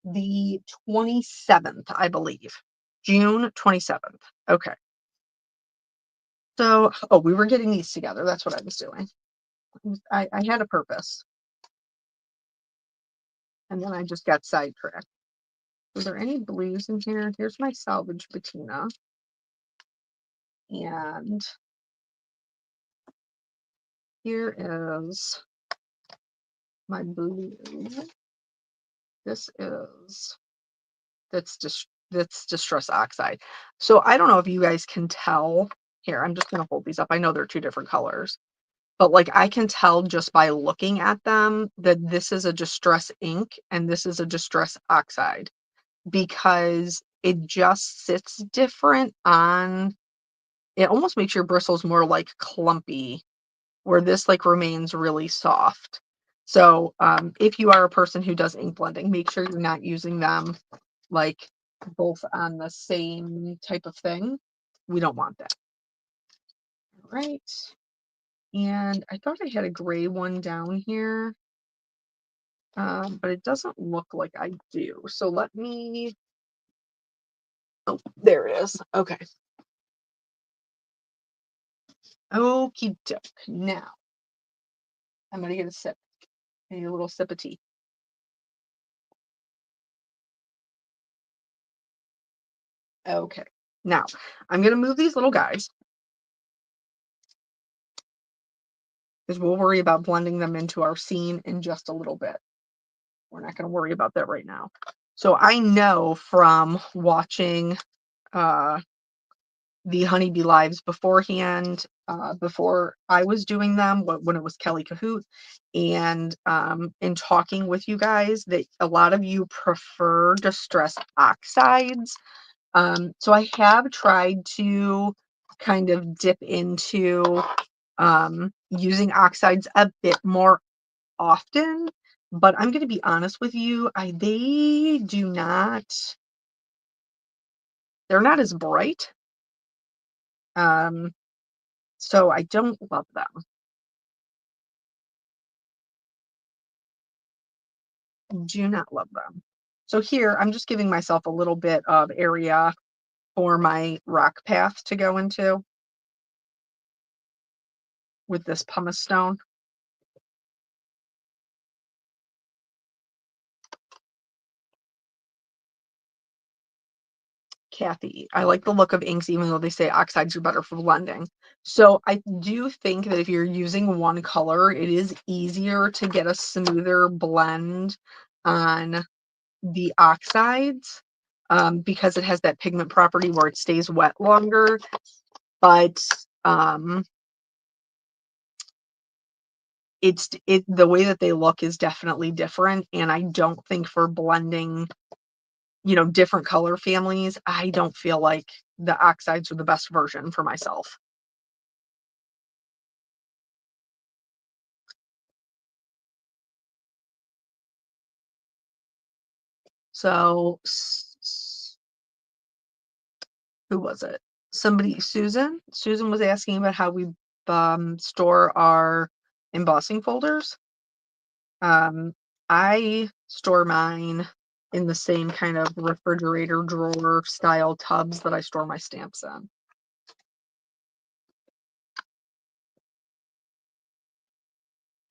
Speaker 1: the 27th, I believe. June 27th. Okay. So, oh, we were getting these together. That's what I was doing. I had a purpose, and then I just got sidetracked. Are there any blues in here? Here's my salvage patina. And here is my blue. This is that's distress oxide. So I don't know if you guys can tell. Here, I'm just gonna hold these up. I know they're two different colors, but like I can tell just by looking at them that this is a distress ink and this is a distress oxide because it just sits different on. It almost makes your bristles more like clumpy, where this like remains really soft. So if you are a person who does ink blending, make sure you're not using them like both on the same type of thing. We don't want that. All right. And I thought I had a gray one down here, but it doesn't look like I do. So let me, oh, there it is. Okay. Okie doke. Now I'm going to get a sip. I need a little sip of tea. Okay. Now I'm going to move these little guys because we'll worry about blending them into our scene in just a little bit. We're not going to worry about that right now. So I know from watching uh, the Honeybee Lives beforehand, before I was doing them, when it was Kelly Cahoot, and in talking with you guys, that a lot of you prefer distress oxides. So I have tried to kind of dip into using oxides a bit more often, but I'm going to be honest with you, they do not, they're not as bright. So I don't love them. Do not love them. So here, I'm just giving myself a little bit of area for my rock path to go into with this pumice stone. Kathy, I like the look of inks, even though they say oxides are better for blending. So I do think that if you're using one color, it is easier to get a smoother blend on the oxides because it has that pigment property where it stays wet longer. But the way that they look is definitely different, and I don't think for blending, different color families, I don't feel like the oxides are the best version for myself. So who was it? Somebody, Susan was asking about how we store our embossing folders. I store mine in the same kind of refrigerator drawer style tubs that I store my stamps in.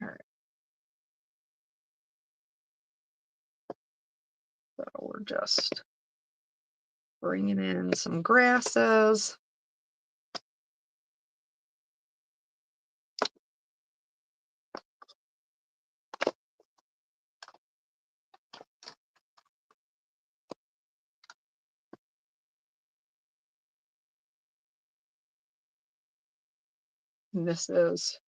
Speaker 1: All right. So we're just Bringing in some grasses. And this is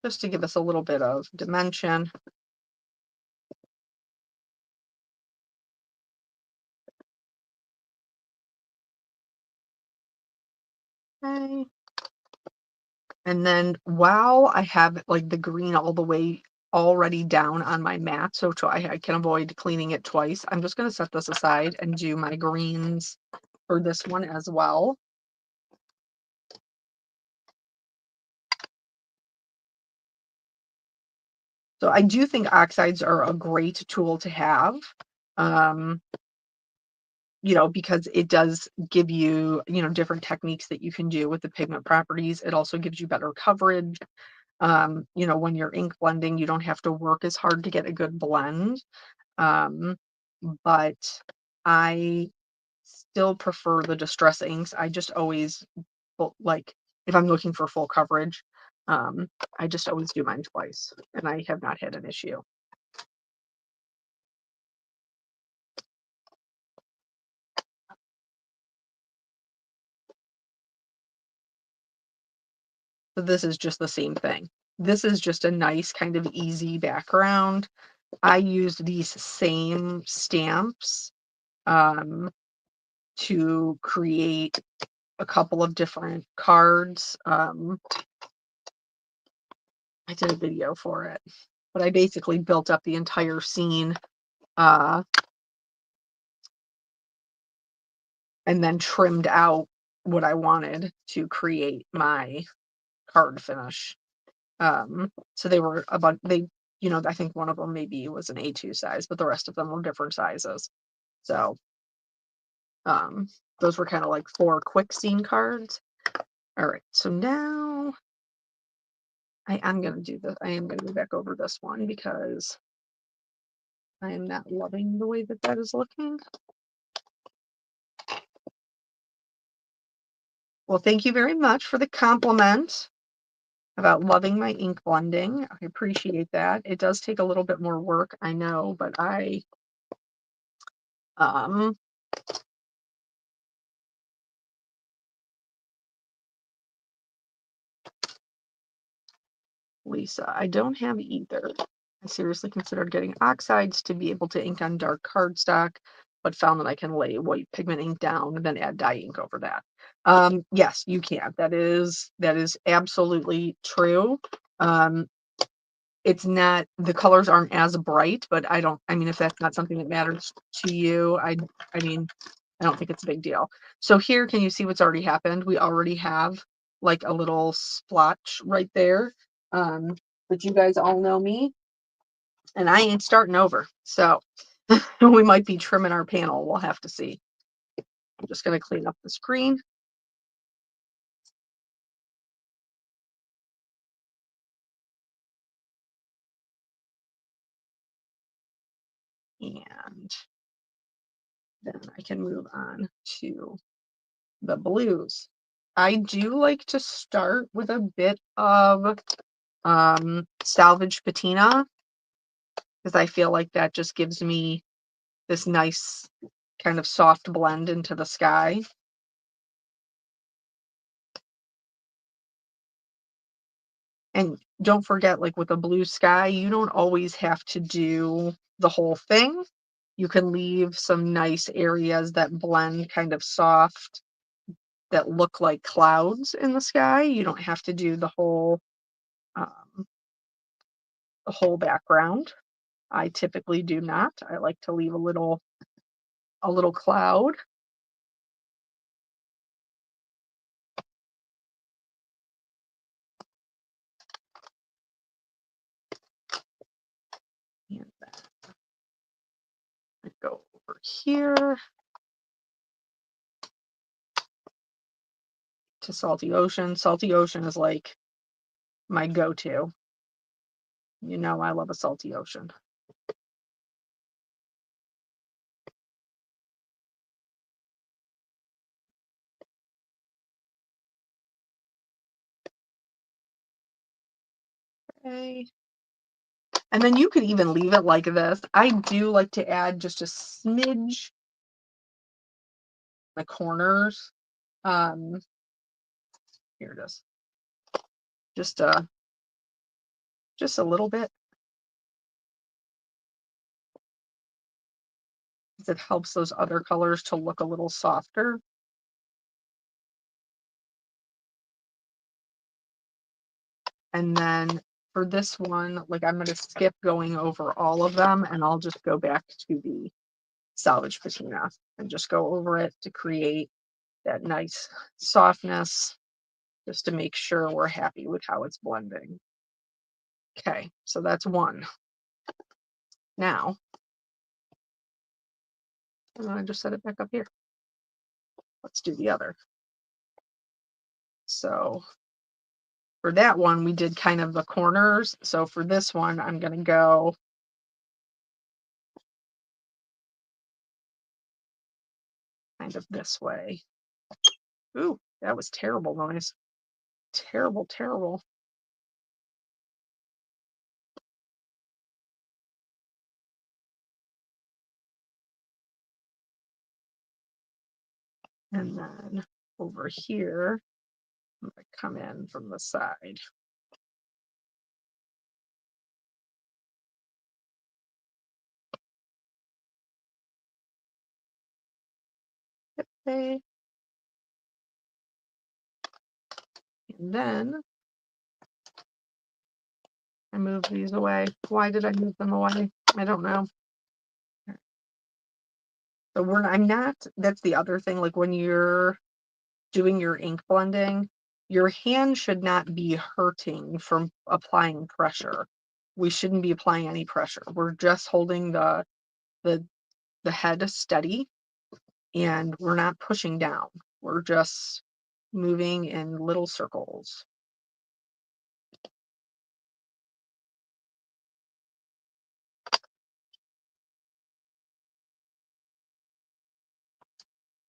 Speaker 1: just to give us a little bit of dimension. Okay. And then while I have like the green all the way already down on my mat, so I can avoid cleaning it twice, I'm just going to set this aside and do my greens for this one as well. So I do think oxides are a great tool to have, um, because it does give you, different techniques that you can do with the pigment properties. It also gives you better coverage. When you're ink blending, you don't have to work as hard to get a good blend. Um, but I still prefer the distress inks. I just always, like, if I'm looking for full coverage, um, I just always do mine twice, and I have not had an issue. So this is just the same thing. This is just a nice kind of easy background. I used these same stamps um, to create a couple of different cards. I did a video for it, but I basically built up the entire scene uh, and then trimmed out what I wanted to create my card finish. So they were about I think one of them maybe was an A2 size, but the rest of them were different sizes. So um, those were kind of like 4 quick scene cards. All right, so now I am gonna do this. I am gonna go back over this one because I am not loving the way that that is looking. Well, thank you very much for the compliment about loving my ink blending. I appreciate that. It does take a little bit more work, I know, but um, Lisa, I don't have either. I seriously considered getting oxides to be able to ink on dark cardstock, but found that I can lay white pigment ink down and then add dye ink over that. Yes, you can. That is absolutely true. Um, it's not, the colors aren't as bright, but I mean, if that's not something that matters to you, I mean, I don't think it's a big deal. So here, can you see what's already happened? We already have like a little splotch right there. Um, but you guys all know me, and I ain't starting over. So we might be trimming our panel. We'll have to see. I'm just going to clean up the screen. And then I can move on to the blues. I do like to start with a bit of salvage patina because I feel like that just gives me this nice kind of soft blend into the sky. And don't forget, like with a blue sky, you don't always have to do the whole thing. You can leave some nice areas that blend kind of soft, that look like clouds in the sky. You don't have to do um, the whole background. I typically do not. I like to leave a little cloud. And then I go over here to Salty Ocean. Salty Ocean is like my go-to. I love a salty ocean. Okay. And then you could even leave it like this. I do like to add just a smidge the corners. Um, Here it is. Just just a little bit. 'Cause it helps those other colors to look a little softer. And then for this one, like I'm gonna skip going over all of them and I'll just go back to the salvage patina and just go over it to create that nice softness, just to make sure we're happy with how it's blending. Okay, so that's one. Now, I'm gonna just set it back up here. Let's do the other. So for that one, we did kind of the corners. So for this one, I'm gonna go kind of this way. Ooh, that was terrible noise. Terrible, terrible. And then over here, I'm gonna come in from the side. Okay. And then I move these away. Why did I move them away? I don't know. So I'm not, that's the other thing, like when you're doing your ink blending, your hand should not be hurting from applying pressure. We shouldn't be applying any pressure. We're just holding the the head steady and we're not pushing down. We're just moving in little circles.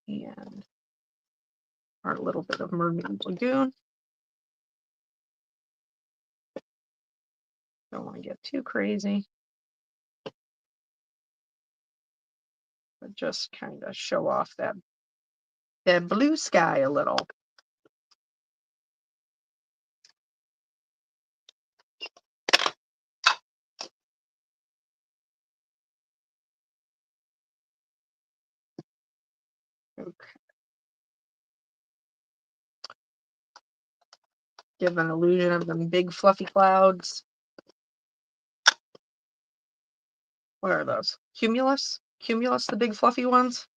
Speaker 1: And our little bit of mermaid lagoon. Don't want to get too crazy, but just kind of show off that blue sky a little. Okay. Give an illusion of them big fluffy clouds. What are those? Cumulus? Cumulus, the big fluffy ones?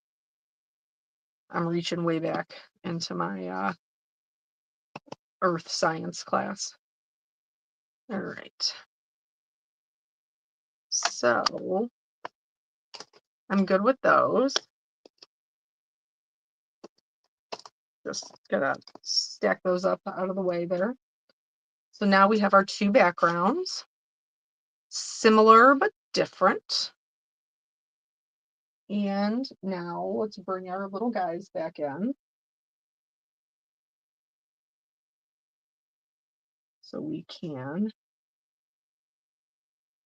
Speaker 1: I'm reaching way back into my earth science class. All right. So I'm good with those. Just gonna stack those up out of the way there. So now we have our two backgrounds. Similar but different. And now let's bring our little guys back in. So we can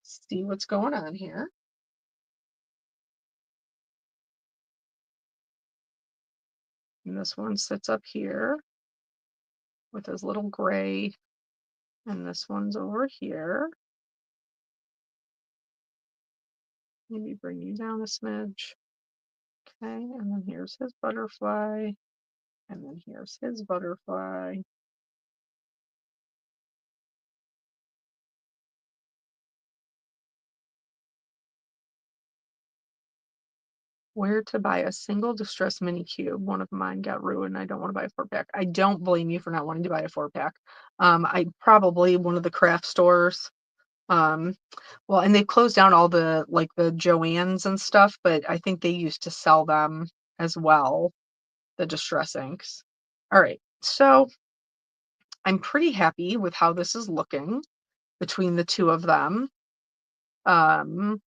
Speaker 1: see what's going on here. And this one sits up here with his little gray, and this one's over here. Maybe bring you down a smidge. Okay, and then here's his butterfly, and then here's his butterfly. Where to buy a single distress mini cube? One of mine got ruined. I don't want to buy a 4-pack. I don't blame you for not wanting to buy a 4-pack. I probably one of the craft stores. Um, well, and they've closed down all the like the Joann's and stuff, but I think they used to sell them as well, the distress inks. All right, so I'm pretty happy with how this is looking between the two of them. Um,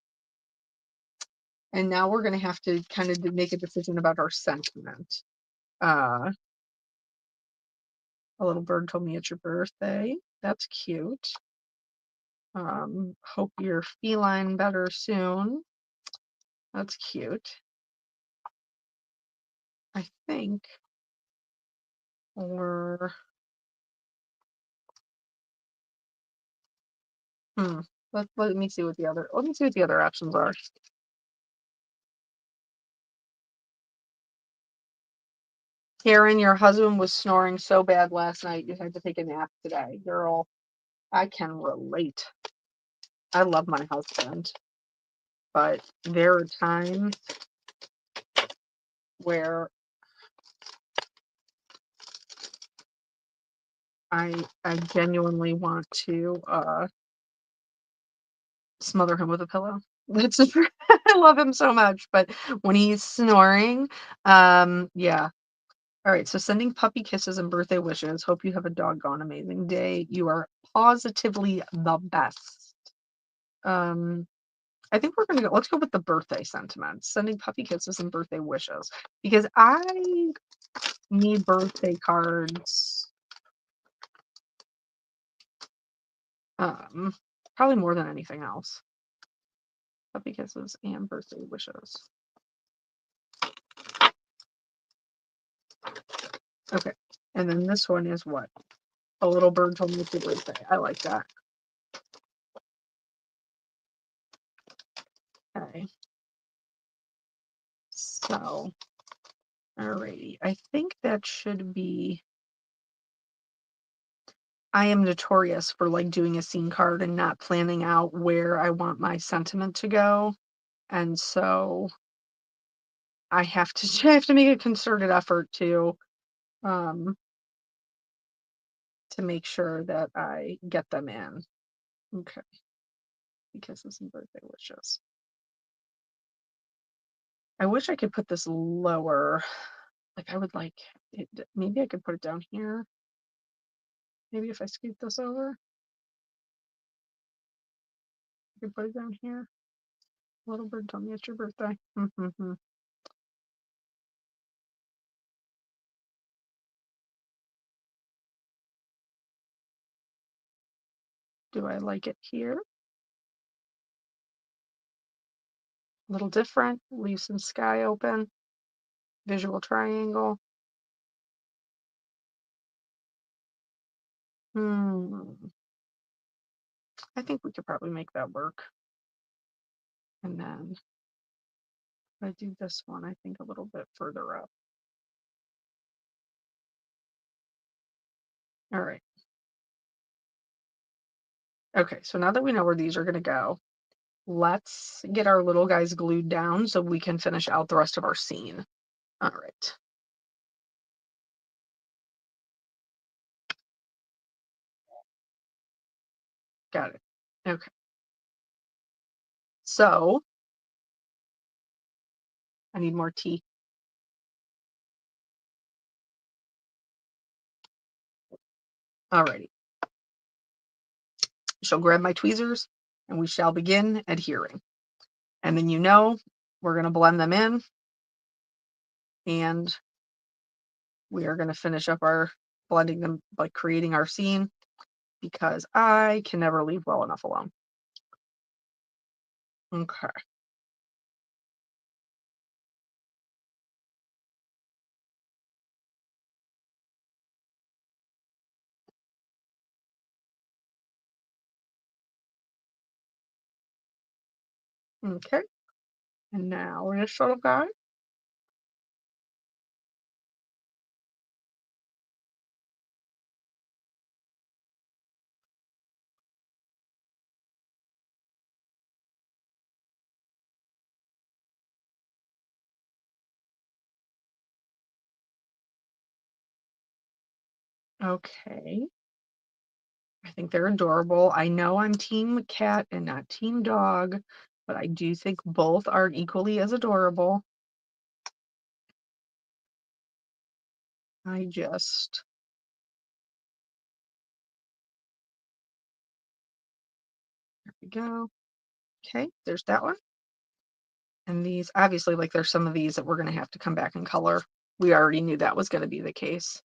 Speaker 1: and now we're going to have to kind of make a decision about our sentiment. Uh, a little bird told me it's your birthday. That's cute. Hope you're feline better soon. That's cute. I think or hmm. Let me see what the other options are. Karen, your husband was snoring so bad last night you had to take a nap today. Girl, I can relate. I love my husband, but there are times where I genuinely want to smother him with a pillow. That's I love him so much, but when he's snoring, yeah. All right, so sending puppy kisses and birthday wishes. Hope you have a doggone amazing day. You are positively the best. Um, I think let's go with the birthday sentiments. Sending puppy kisses and birthday wishes because I need birthday cards. Um, Probably more than anything else. Puppy kisses and birthday wishes. Okay. And then this one is what? A little bird told me it's your birthday. I like that. Okay. So, alrighty. I think that should be. I am notorious for like doing a scene card and not planning out where I want my sentiment to go. And so I have to I have to make a concerted effort um to make sure that I get them in. Okay. Because of some birthday wishes. I wish I could put this lower. Like I would like it, maybe I could put it down here. Maybe if I scoot this over, I could put it down here. Little bird told me it's your birthday. Do I like it here? A little different. Leave some sky open. Visual triangle. I think we could probably make that work. And then if I do this one, I think a little bit further up. All right. Okay, so now that we know where these are going to go, let's get our little guys glued down so we can finish out the rest of our scene. All right. Got it. Okay. So I need more tea. Alrighty. Shall grab my tweezers and we shall begin adhering. And then we're going to blend them in and we are going to finish up our blending them, like creating our scene because I can never leave well enough alone. Okay. Okay. And now we're going to shuttle guy. Okay. I think they're adorable. I know I'm team cat and not team dog, but I do think both are equally as adorable. There we go. Okay, there's that one. And these, obviously, like there's some of these that we're going to have to come back and color. We already knew that was going to be the case.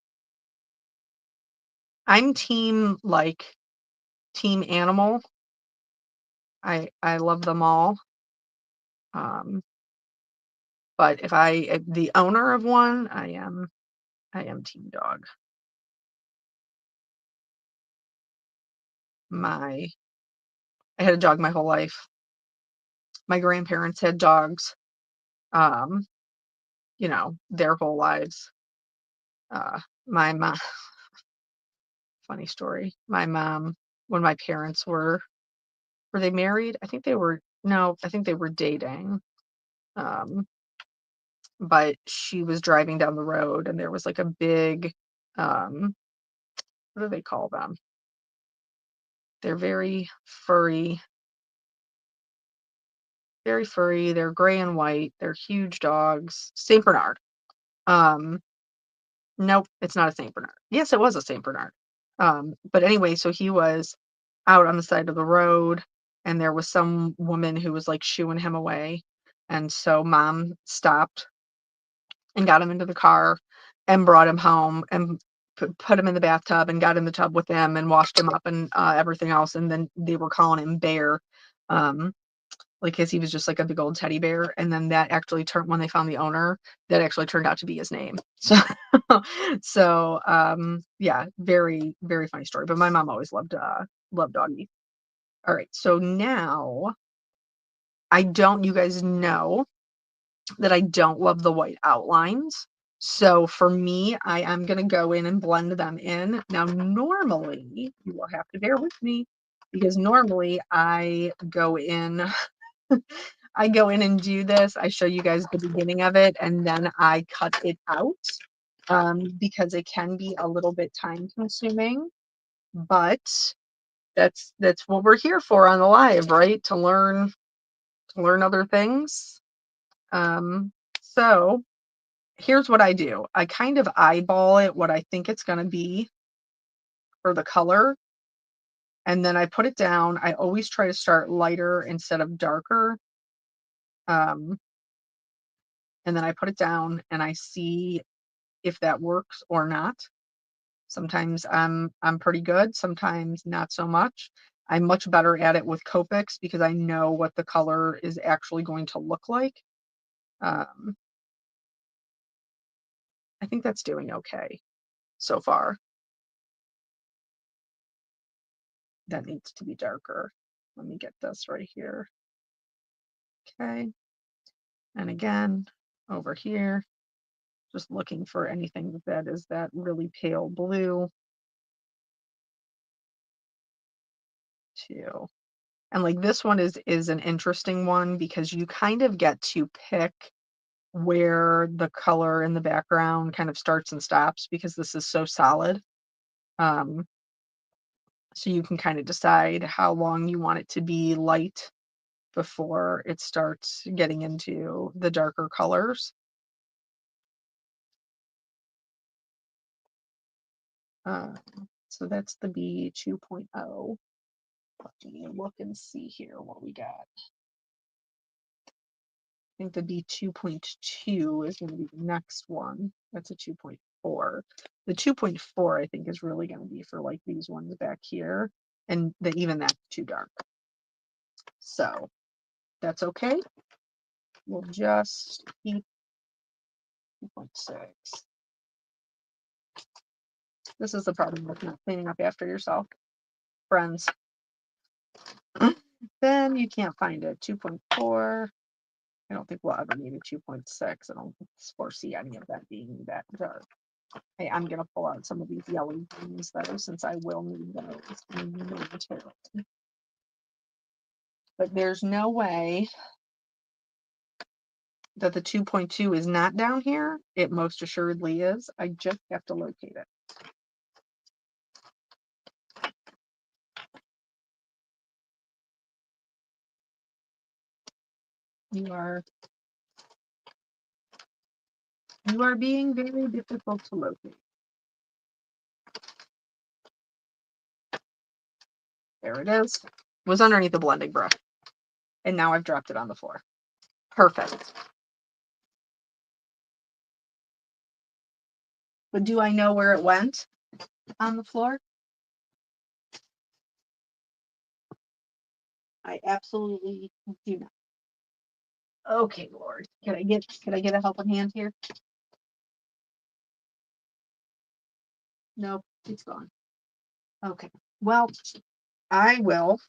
Speaker 1: I'm team animal. I love them all. Um, but if the owner of one, I am team dog. My I had a dog my whole life. My grandparents had dogs, um, their whole lives. My mom, funny story. My mom, when my parents were they married? I think they were, no, I think they were dating. Um, but she was driving down the road and there was like a big, um, what do they call them? They're very furry. They're gray and white. They're huge dogs. Saint Bernard. Um, nope, it's not a Saint Bernard. Yes, it was a Saint Bernard. But anyway, so he was out on the side of the road and there was some woman who was like shooing him away. And so mom stopped and got him into the car and brought him home and put him in the bathtub and got in the tub with him and washed him up and everything else. And then they were calling him Bear. Um, like, 'cause he was just like a big old teddy bear, and then that actually turned when they found the owner, that actually turned out to be his name. So yeah, very, very funny story, but my mom always loved doggy. Alright, so now you guys know that I don't love the white outlines. So for me, I am gonna go in and blend them in. Now, normally, you will have to bear with me because normally I go in and do this. I show you guys the beginning of it and then I cut it out because it can be a little bit time consuming, but that's what we're here for on the live, right? To learn other things. Um, so here's what I do. I kind of eyeball it, what I think it's going to be for the color. And then I put it down. I always try to start lighter instead of darker. Um, and then I put it down and I see if that works or not. Sometimes I'm pretty good, sometimes not so much. I'm much better at it with Copics because I know what the color is actually going to look like. Um, I think that's doing okay so far. That needs to be darker. Let me get this right here. Okay. And again, over here, just looking for anything that is that really pale blue too. And like this one is an interesting one because you kind of get to pick where the color in the background kind of starts and stops because this is so solid. Um, so you can kind of decide how long you want it to be light before it starts getting into the darker colors. Uh, so that's the B 2.0. Let me look and see here what we got. I think the B 2.2 is going to be the next one. That's a 2.4. The 2.4 I think is really going to be for like these ones back here, and even that's too dark. So that's okay. We'll just keep 2.6. This is the problem with not cleaning up after yourself, friends. Then you can't find it. 2.4. I don't think we'll ever need a 2.6. I don't foresee any of that being that dark. Hey, I'm gonna pull out some of these yellow greens though, since I will need those momentarily. But there's no way that the 2.2 is not down here. It most assuredly is. I just have to locate it. You are being very difficult to locate. There it is. It was underneath the blending brush. And now I've dropped it on the floor. Perfect. But do I know where it went on the floor? I absolutely do not. Okay, Lord. Can I get a helping hand here? Nope, it's gone. Okay. Well, I will.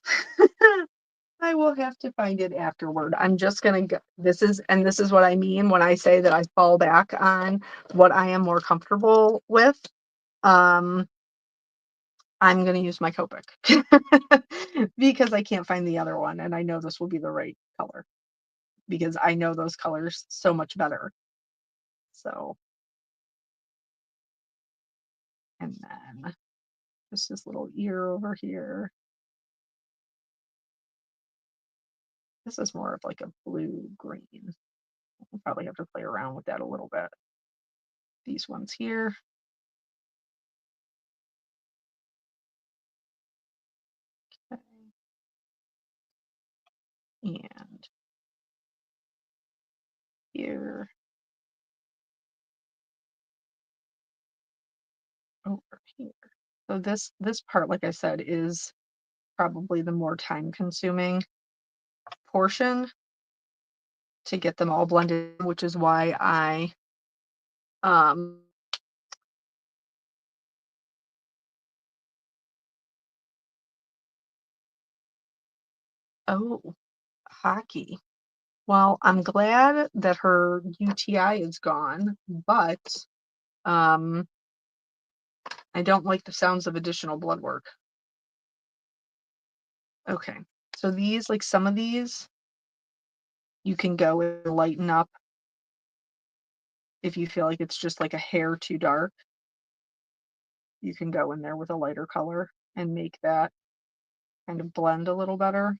Speaker 1: I will have to find it afterward. I'm just gonna go. This is what I mean when I say that I fall back on what I am more comfortable with. Um, I'm gonna use my Copic because I can't find the other one, and I know this will be the right color because I know those colors so much better. So, and then just this little ear over here. This is more of like a blue green. I'll probably have to play around with that a little bit. These ones here. Okay. And here, over here. So this part, like I said, is probably the more time consuming portion to get them all blended, which is why I um oh, hockey. Well, I'm glad that her UTI is gone, but um I don't like the sounds of additional blood work. Okay. So these, like some of these, you can go and lighten up if you feel like it's just like a hair too dark. You can go in there with a lighter color and make that kind of blend a little better.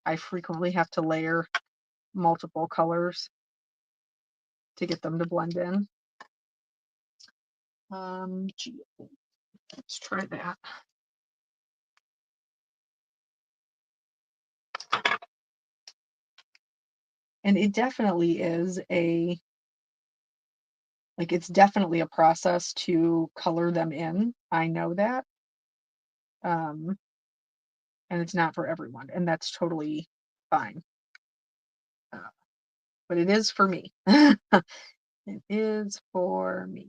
Speaker 1: I frequently have to layer multiple colors to get them to blend in. Gee, let's try that. And it definitely is it's definitely a process to color them in. I know that. Um, and it's not for everyone, and that's totally fine. Uh, but it is for me. It is for me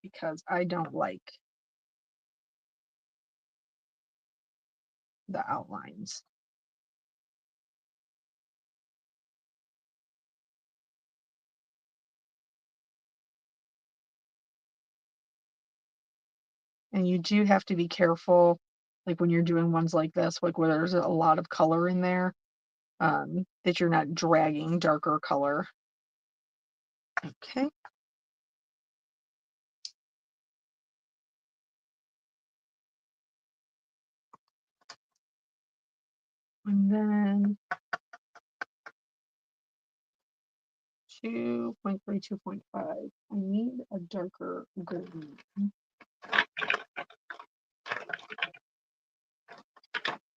Speaker 1: because I don't like the outlines. And you do have to be careful, like when you're doing ones like this, like where there's a lot of color in there, that you're not dragging darker color. Okay. And then 2.3, 2.5. I need a darker green.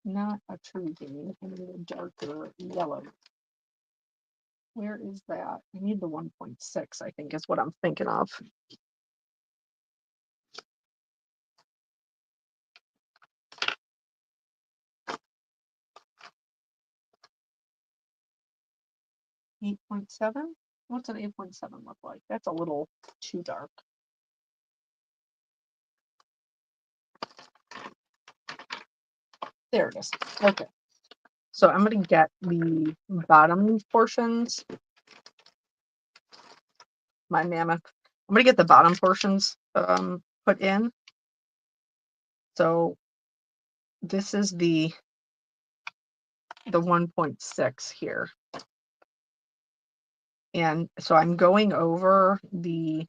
Speaker 1: Not a true green. I need a darker yellow. Where is that? I need the 1.6, I think is what I'm thinking of. 8.7? What's an 8.7 look like? That's a little too dark. There it is. Okay. So I'm going to get the bottom portions, my mammoth. I'm going to get the bottom portions put in. So this is the 1.6 here. And so I'm going over the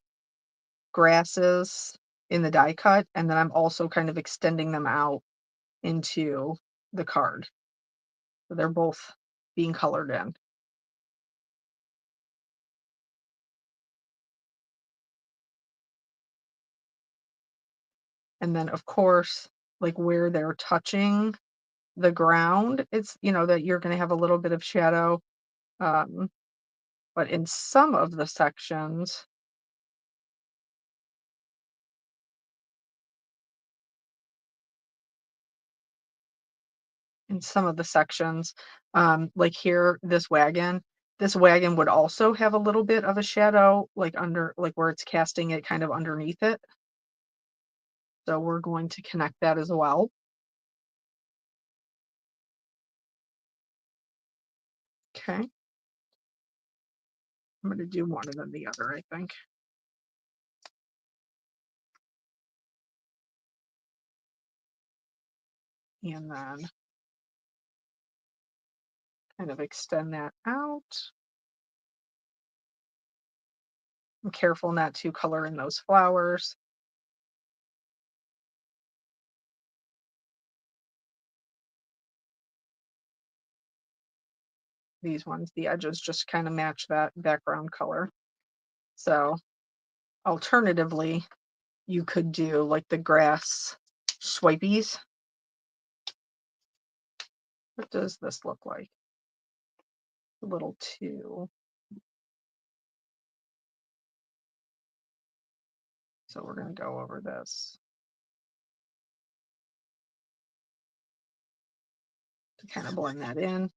Speaker 1: grasses in the die cut, and then I'm also kind of extending them out into the card. So they're both being colored in. And then of course, like where they're touching the ground, it's, that you're going to have a little bit of shadow. Um, but in some of the sections, in some of the sections. Like here, this wagon would also have a little bit of a shadow, like under, like where it's casting it kind of underneath it. So we're going to connect that as well. Okay. I'm going to do one and then the other, I think. And then kind of extend that out. I'm careful not to color in those flowers. These ones, the edges just kind of match that background color. So alternatively, you could do like the grass swipies. What does this look like? A little too. So we're going to go over this to kind of blend that in.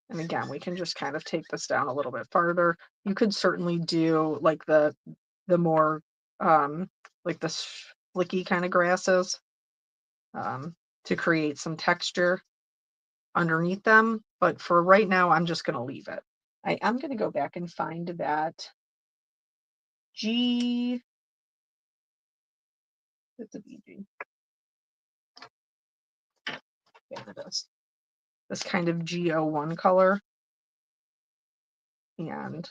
Speaker 1: And again, we can just kind of take this down a little bit farther. You could certainly do like the more like the flicky kind of grasses to create some texture underneath them. But for right now, I'm just going to leave it. I am going to go back and find that G. It's a BG. Yeah, it is. This kind of G01 color, and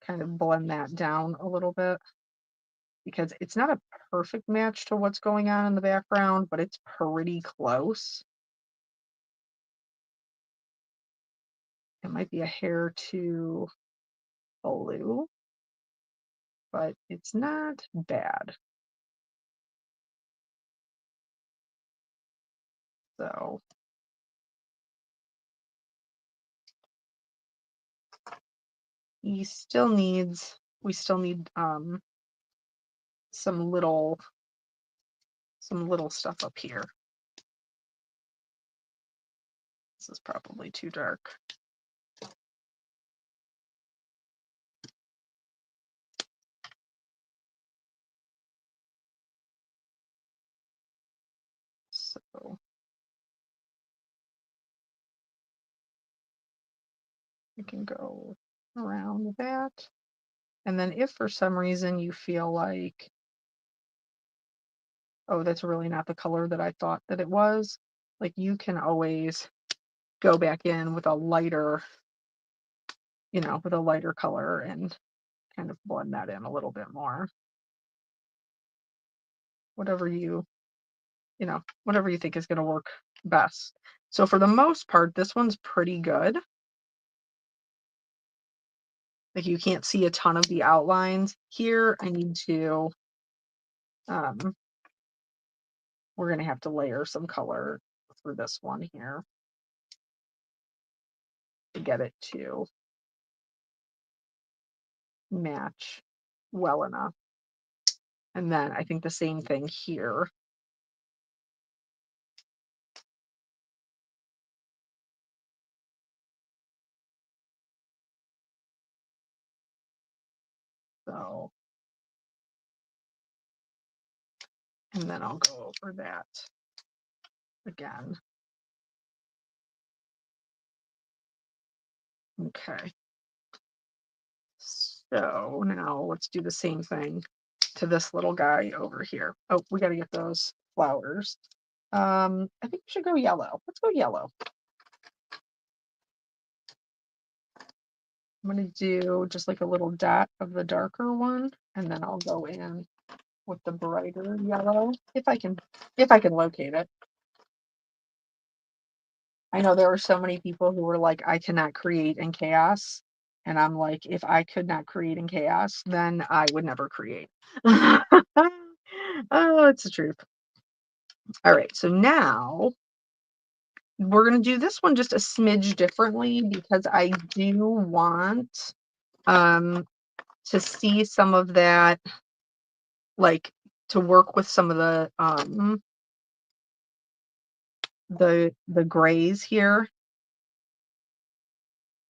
Speaker 1: kind of blend that down a little bit, because it's not a perfect match to what's going on in the background, but it's pretty close. It might be a hair too blue, but it's not bad. So we still need some little stuff up here. This is probably too dark. So you can go around that. And then if for some reason you feel like, oh, that's really not the color that I thought that it was, like you can always go back in with a lighter, with a lighter color and kind of blend that in a little bit more. Whatever whatever you think is going to work best. So for the most part, this one's pretty good. Like you can't see a ton of the outlines here. I need to, we're going to have to layer some color for this one here to get it to match well enough. And then I think the same thing here. So, and then I'll go over that again. Okay. So now let's do the same thing to this little guy over here. Oh, we got to get those flowers. I think we should go yellow. Let's go yellow. I'm going to do just like a little dot of the darker one, and then I'll go in with the brighter yellow if I can locate it. I know there were so many people who were like, I cannot create in chaos. And I'm like, if I could not create in chaos, then I would never create. Oh, it's the truth. All right, so now we're going to do this one just a smidge differently because I do want to see some of that, like to work with some of the the grays here.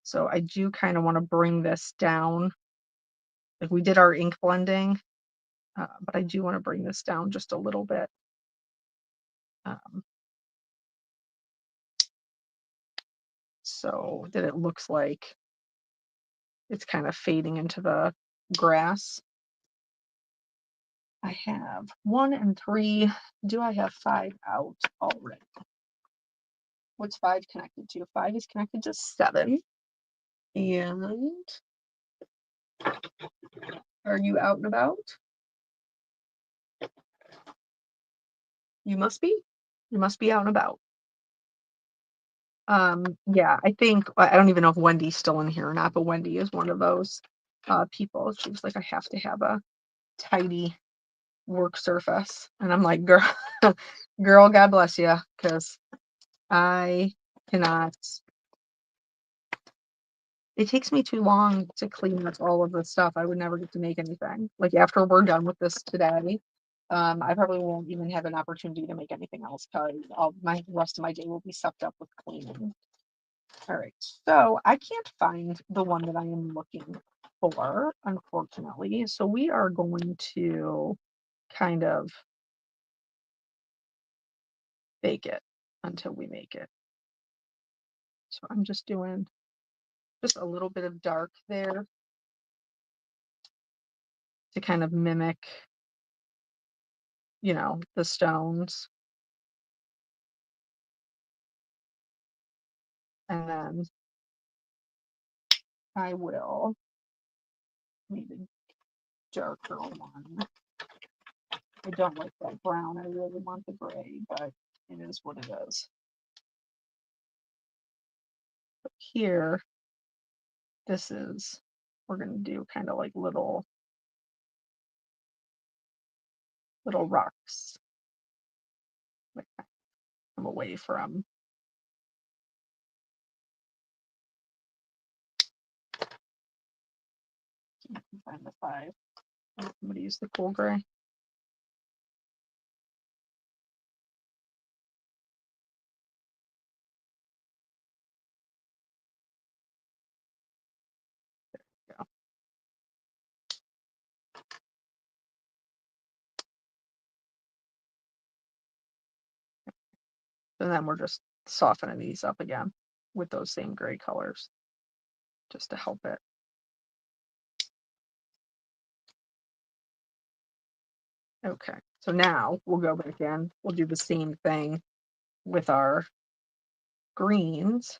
Speaker 1: So I do kind of want to bring this down. Like we did our ink blending, but I do want to bring this down just a little bit. Um, so that it looks like it's kind of fading into the grass. I have 1 and 3. Do I have 5 out already? What's 5 connected to? 5 is connected to 7. And are you out and about? You must be. You must be out and about. Yeah, I think I don't even know if Wendy's still in here or not, but Wendy is one of those people. She was like, I have to have a tidy work surface. And I'm like, girl, girl, God bless you, because I cannot. It takes me too long to clean up all of this stuff. I would never get to make anything. Like after we're done with this today, I probably won't even have an opportunity to make anything else because all my rest of my day will be sucked up with cleaning. All right, so I can't find the one that I am looking for, unfortunately. So we are going to kind of fake it until we make it. So I'm just doing just a little bit of dark there to kind of mimic, the stones. And then I will need a darker one. I don't like that brown. I really want the gray, but it is what it is. But here, we're going to do kind of like little rocks. Like come away from. I can find the 5. I'm going to use the cool gray. Go. And then we're just softening these up again with those same gray colors just to help it. Okay, so now we'll go back in. We'll do the same thing with our greens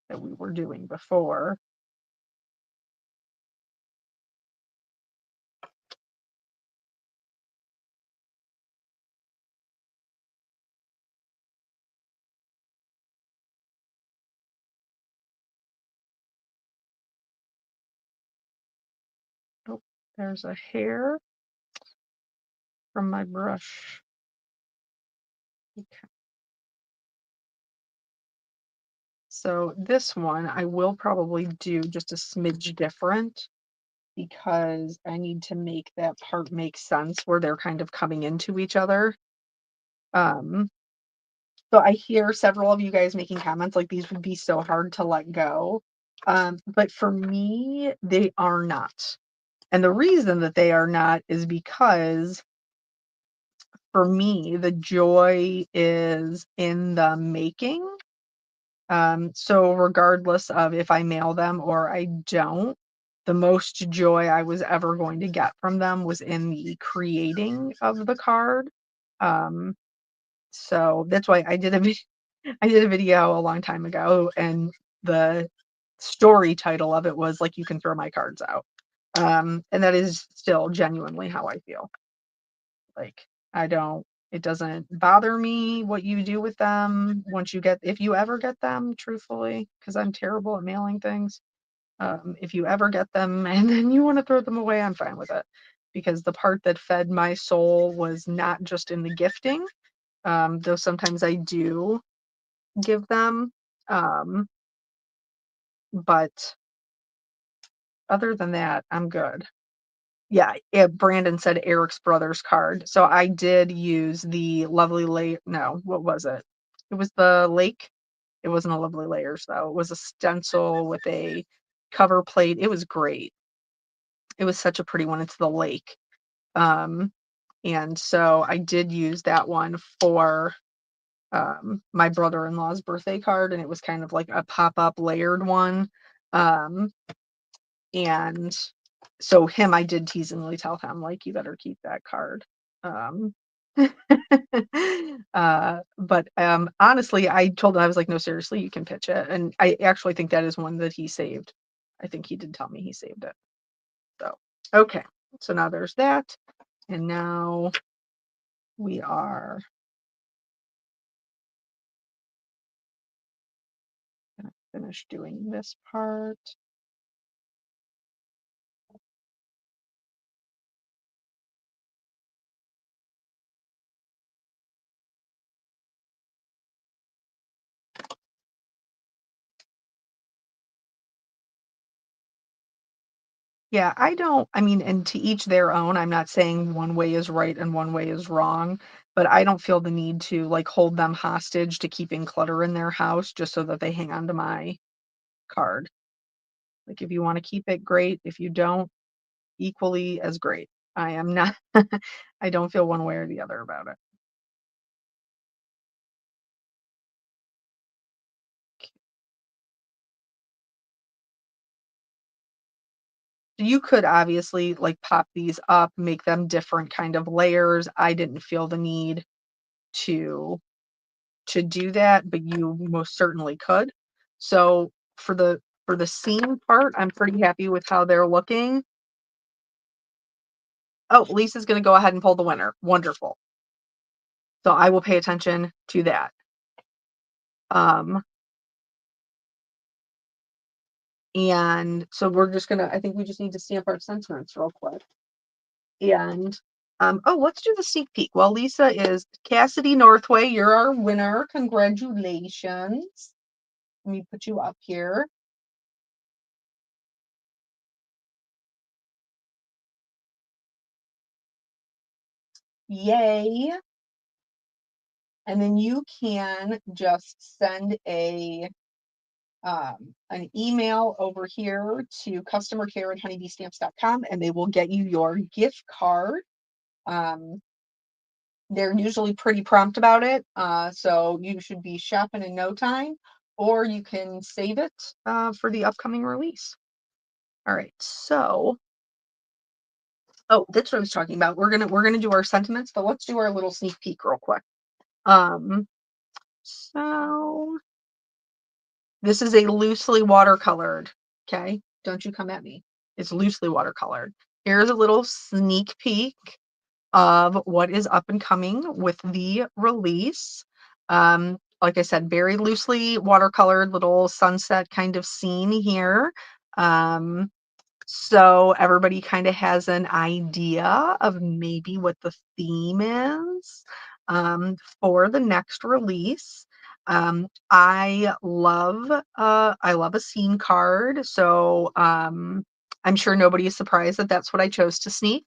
Speaker 1: that we were doing before. Oh, there's a hair from my brush. Okay. So this one I will probably do just a smidge different because I need to make that part make sense where they're kind of coming into each other. Um, so I hear several of you guys making comments like these would be so hard to let go. But for me, they are not. And the reason that they are not is because for me, the joy is in the making. So regardless of if I mail them or I don't, the most joy I was ever going to get from them was in the creating of the card. Um, so that's why I did a video a long time ago, and the story title of it was like, "You can throw my cards out." And that is still genuinely how I feel. Like, it doesn't bother me what you do with them if you ever get them, truthfully, because I'm terrible at mailing things. If you ever get them and then you want to throw them away, I'm fine with it. Because the part that fed my soul was not just in the gifting, though sometimes I do give them. Um, but other than that, I'm good. Yeah, Brandon said Eric's brother's card. So I did use the lovely no, what was it? It was the lake. It wasn't a lovely layers though. It was a stencil with a cover plate. It was great. It was such a pretty one. It's the lake. Um, and so I did use that one for my brother-in-law's birthday card, and it was kind of like a pop-up layered one. Um, and so him, I did teasingly tell him, like, you better keep that card. Um, but honestly, I told him, I was like, no, seriously, you can pitch it. And I actually think that is one that he saved. I think he did tell me he saved it. So, okay. So now there's that. And now we are gonna finish doing this part. Yeah, I mean, and to each their own. I'm not saying one way is right and one way is wrong, but I don't feel the need to like hold them hostage to keeping clutter in their house just so that they hang on to my card. Like if you want to keep it, great. If you don't, equally as great. I am not, I don't feel one way or the other about it. You could obviously like pop these up, make them different kind of layers. I didn't feel the need to do that, but you most certainly could. So for the scene part, I'm pretty happy with how they're looking. Oh, Lisa's going to go ahead and pull the winner. Wonderful. So I will pay attention to that. Um, and so we're just gonna. I think we just need to stamp our sentiments real quick. And oh, let's do the sneak peek. Well, Lisa is Cassidy Northway. You're our winner. Congratulations. Let me put you up here. Yay. And then you can just send an email over here to customercare@honeybeestamps.com and they will get you your gift card. Um, they're usually pretty prompt about it, so you should be shopping in no time, or you can save it for the upcoming release. All right, so oh, that's what I was talking about. We're gonna do our sentiments, but let's do our little sneak peek real quick. Um, so this is a loosely watercolored, okay? Don't you come at me. It's loosely watercolored. Here's a little sneak peek of what is up and coming with the release. Like I said, very loosely watercolored little sunset kind of scene here. Um, so everybody kind of has an idea of maybe what the theme is for the next release. I love a scene card, so I'm sure nobody is surprised that that's what I chose to sneak.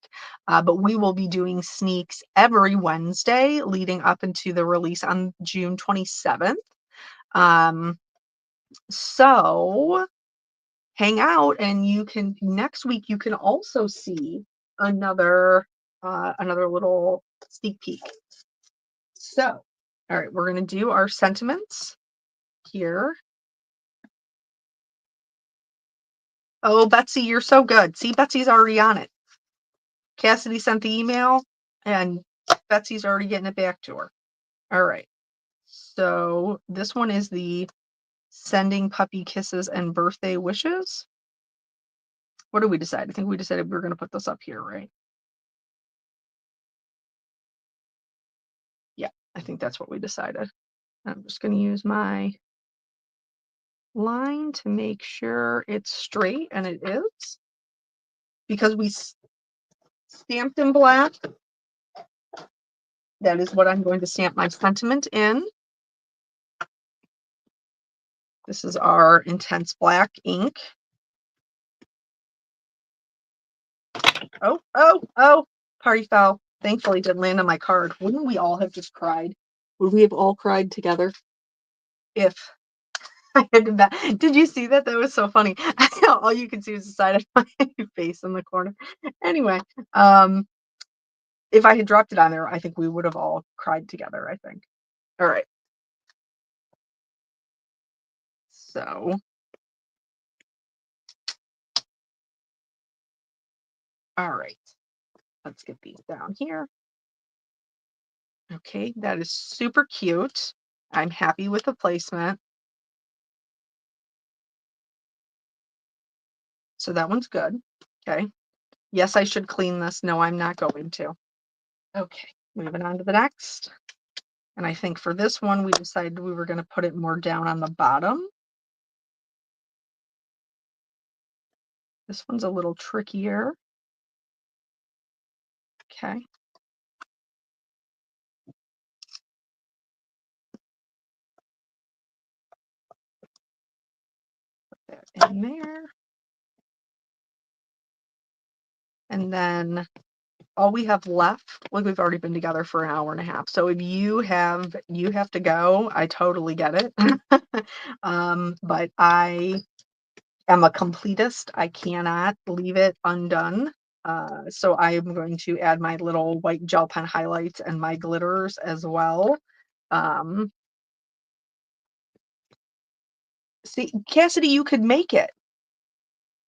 Speaker 1: But we will be doing sneaks every Wednesday leading up into the release on June 27th. Um, so hang out and you can next week you can also see another little sneak peek. So, all right, we're going to do our sentiments here. Oh, Betsy, you're so good. See, Betsy's already on it. Cassidy sent the email and Betsy's already getting it back to her. All right. So, this one is the sending puppy kisses and birthday wishes. What did we decide? I think we decided we were going to put this up here, right? Yeah, I think that's what we decided. I'm just going to use my line to make sure it's straight, and it is. Because we stamped in black, that is what I'm going to stamp my sentiment in. This is our intense black ink. Oh, oh, oh, party foul. Thankfully, it didn't land on my card. Wouldn't we all have just cried? Would we have all cried together if I had to bet? Did you see that? That was so funny. All you could see was the side of my face in the corner. Anyway, um, if I had dropped it on there, I think we would have all cried together, I think. All right. So, all right. Let's get these down here. Okay, that is super cute. I'm happy with the placement. So that one's good. Okay. Yes, I should clean this. No, I'm not going to. Okay, moving on to the next. And I think for this one, we decided we were going to put it more down on the bottom. This one's a little trickier. Okay. Put that in there. And then all we have left, like we've already been together for an hour and a half. So if you have to go, I totally get it. But I am a completist. I cannot leave it undone. So I am going to add my little white gel pen highlights and my glitters as well. Um, See, Cassidy, you could make it.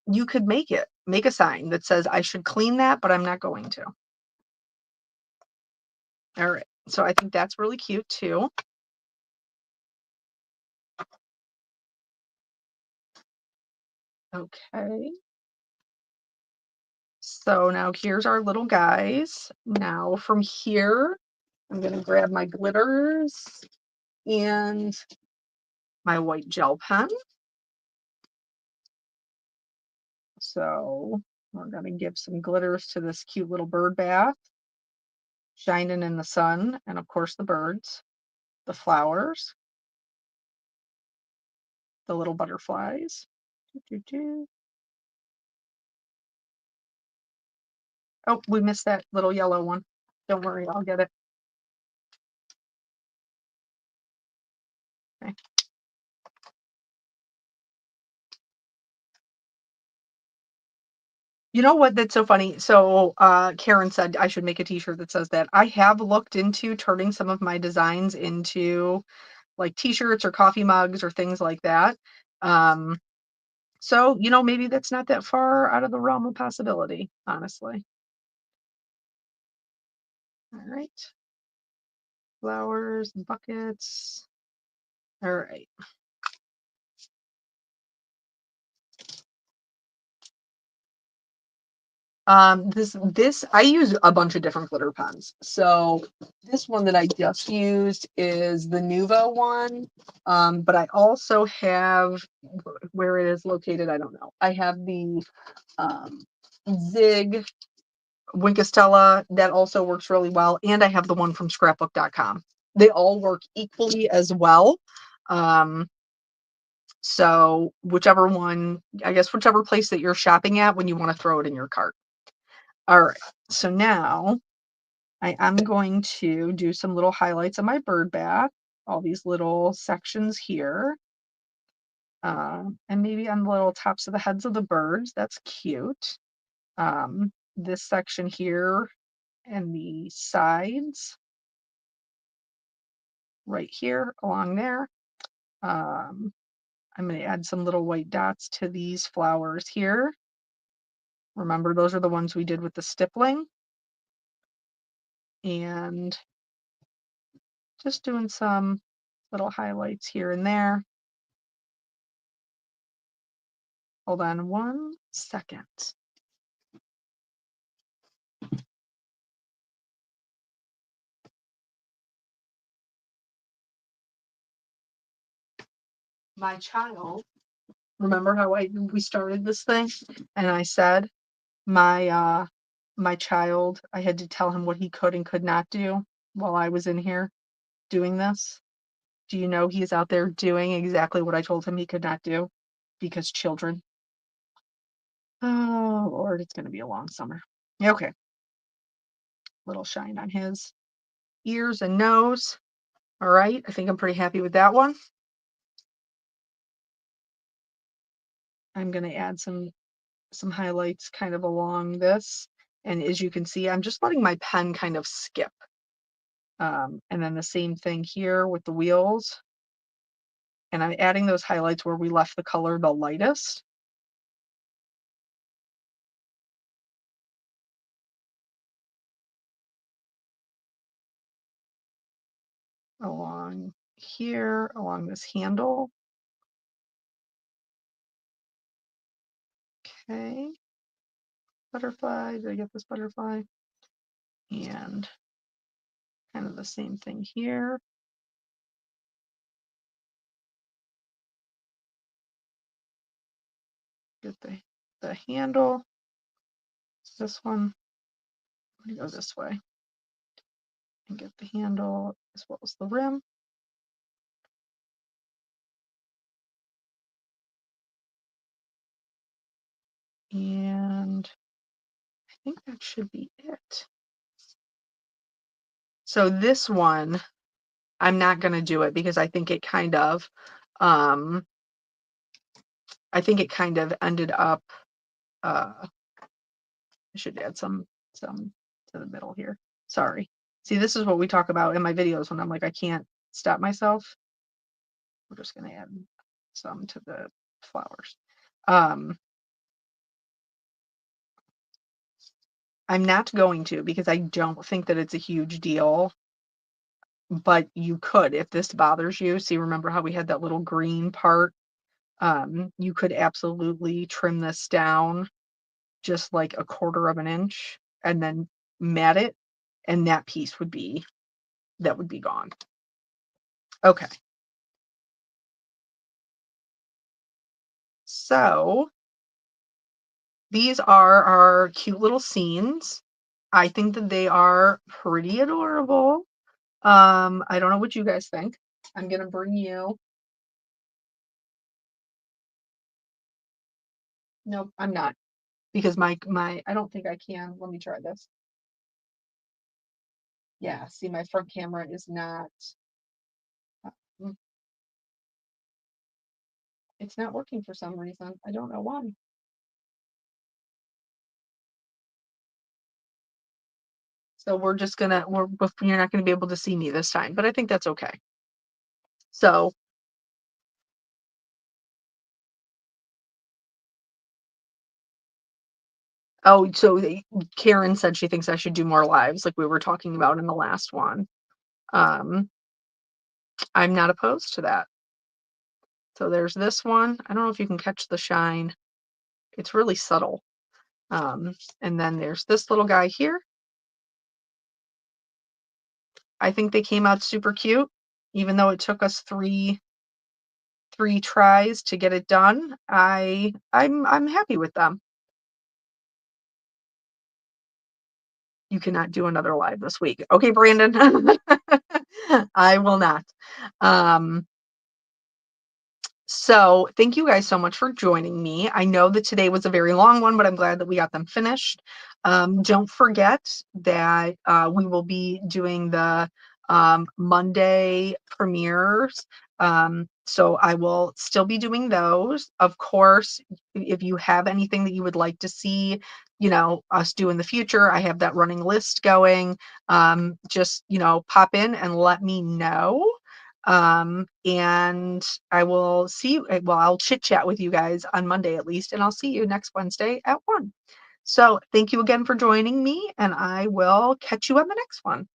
Speaker 1: You could make it. Make a sign that says, I should clean that, but I'm not going to. All right. So I think that's really cute too. Okay. So now here's our little guys. Now from here, I'm going to grab my glitters and my white gel pen. So we're going to give some glitters to this cute little bird bath, shining in the sun, and of course the birds, the flowers, the little butterflies. Doo, doo, doo. Oh, we missed that little yellow one. Don't worry, I'll get it. Okay. You know what? That's so funny. So, Karen said I should make a t-shirt that says that. I have looked into turning some of my designs into like t-shirts or coffee mugs or things like that. Um, so, maybe that's not that far out of the realm of possibility, honestly. All right. Flowers, buckets. All right. This I use a bunch of different glitter pens. So this one that I just used is the Nuvo one. But I also have where it is located, I don't know. I have the um, Zig Winkestella that also works really well, and I have the one from scrapbook.com. They all work equally as well. Um, so whichever one, I guess whichever place that you're shopping at when you want to throw it in your cart. All right. So now I am going to do some little highlights of my bird bath, all these little sections here. And maybe on the little tops of the heads of the birds. That's cute. This section here and the sides right here along there. I'm going to add some little white dots to these flowers here. Remember, those are the ones we did with the stippling. And just doing some little highlights here and there. Hold on 1 second. My child, remember how we started this thing and I said my child, I had to tell him what he could and could not do while I was in here doing this. Do you know he's out there doing exactly what I told him he could not do? Because children. Oh Lord, it's going to be a long summer. Okay. Little shine on his ears and nose. All right. I think I'm pretty happy with that one. I'm going to add some highlights kind of along this. And as you can see, I'm just letting my pen kind of skip. And then the same thing here with the wheels. And I'm adding those highlights where we left the color the lightest. Along here, along this handle. Okay. Butterfly. Did I get this butterfly? And kind of the same thing here. Get the handle. This one. I'm gonna go this way and get the handle as well as the rim. And I think that should be it. So this one, I'm not going to do it because um, I think it kind of ended up, I should add some to the middle here. Sorry. See, this is what we talk about in my videos when I'm like, I can't stop myself. We're just going to add some to the flowers. I'm not going to because I don't think that it's a huge deal, but you could if this bothers you. See, remember how we had that little green part? You could absolutely trim this down just like a quarter of an inch and then mat it, and that piece would be gone. Okay. So these are our cute little scenes. I think that they are pretty adorable. I don't know what you guys think. I'm gonna bring you. Nope, I'm not. Because my I don't think I can. Let me try this. Yeah, see, my front camera is not, mm, it's not working for some reason. I don't know why. So we're just gonna you're not gonna be able to see me this time, but I think that's okay. So, oh, so Karen said she thinks I should do more lives, like we were talking about in the last one. Um, I'm not opposed to that. So there's this one. I don't know if you can catch the shine. It's really subtle. And then there's this little guy here. I think they came out super cute, even though it took us three tries to get it done. I'm happy with them. You cannot do another live this week. Okay, Brandon. I will not. Um, So thank you guys so much for joining me. I know that today was a very long one, but I'm glad that we got them finished. Don't forget that we will be doing the Monday premieres. So I will still be doing those. Of course, if you have anything that you would like to see, us do in the future, I have that running list going. Just, pop in and let me know. And I will see you. Well, I'll chit chat with you guys on Monday at least, and I'll see you next Wednesday at 1. So thank you again for joining me, and I will catch you on the next one.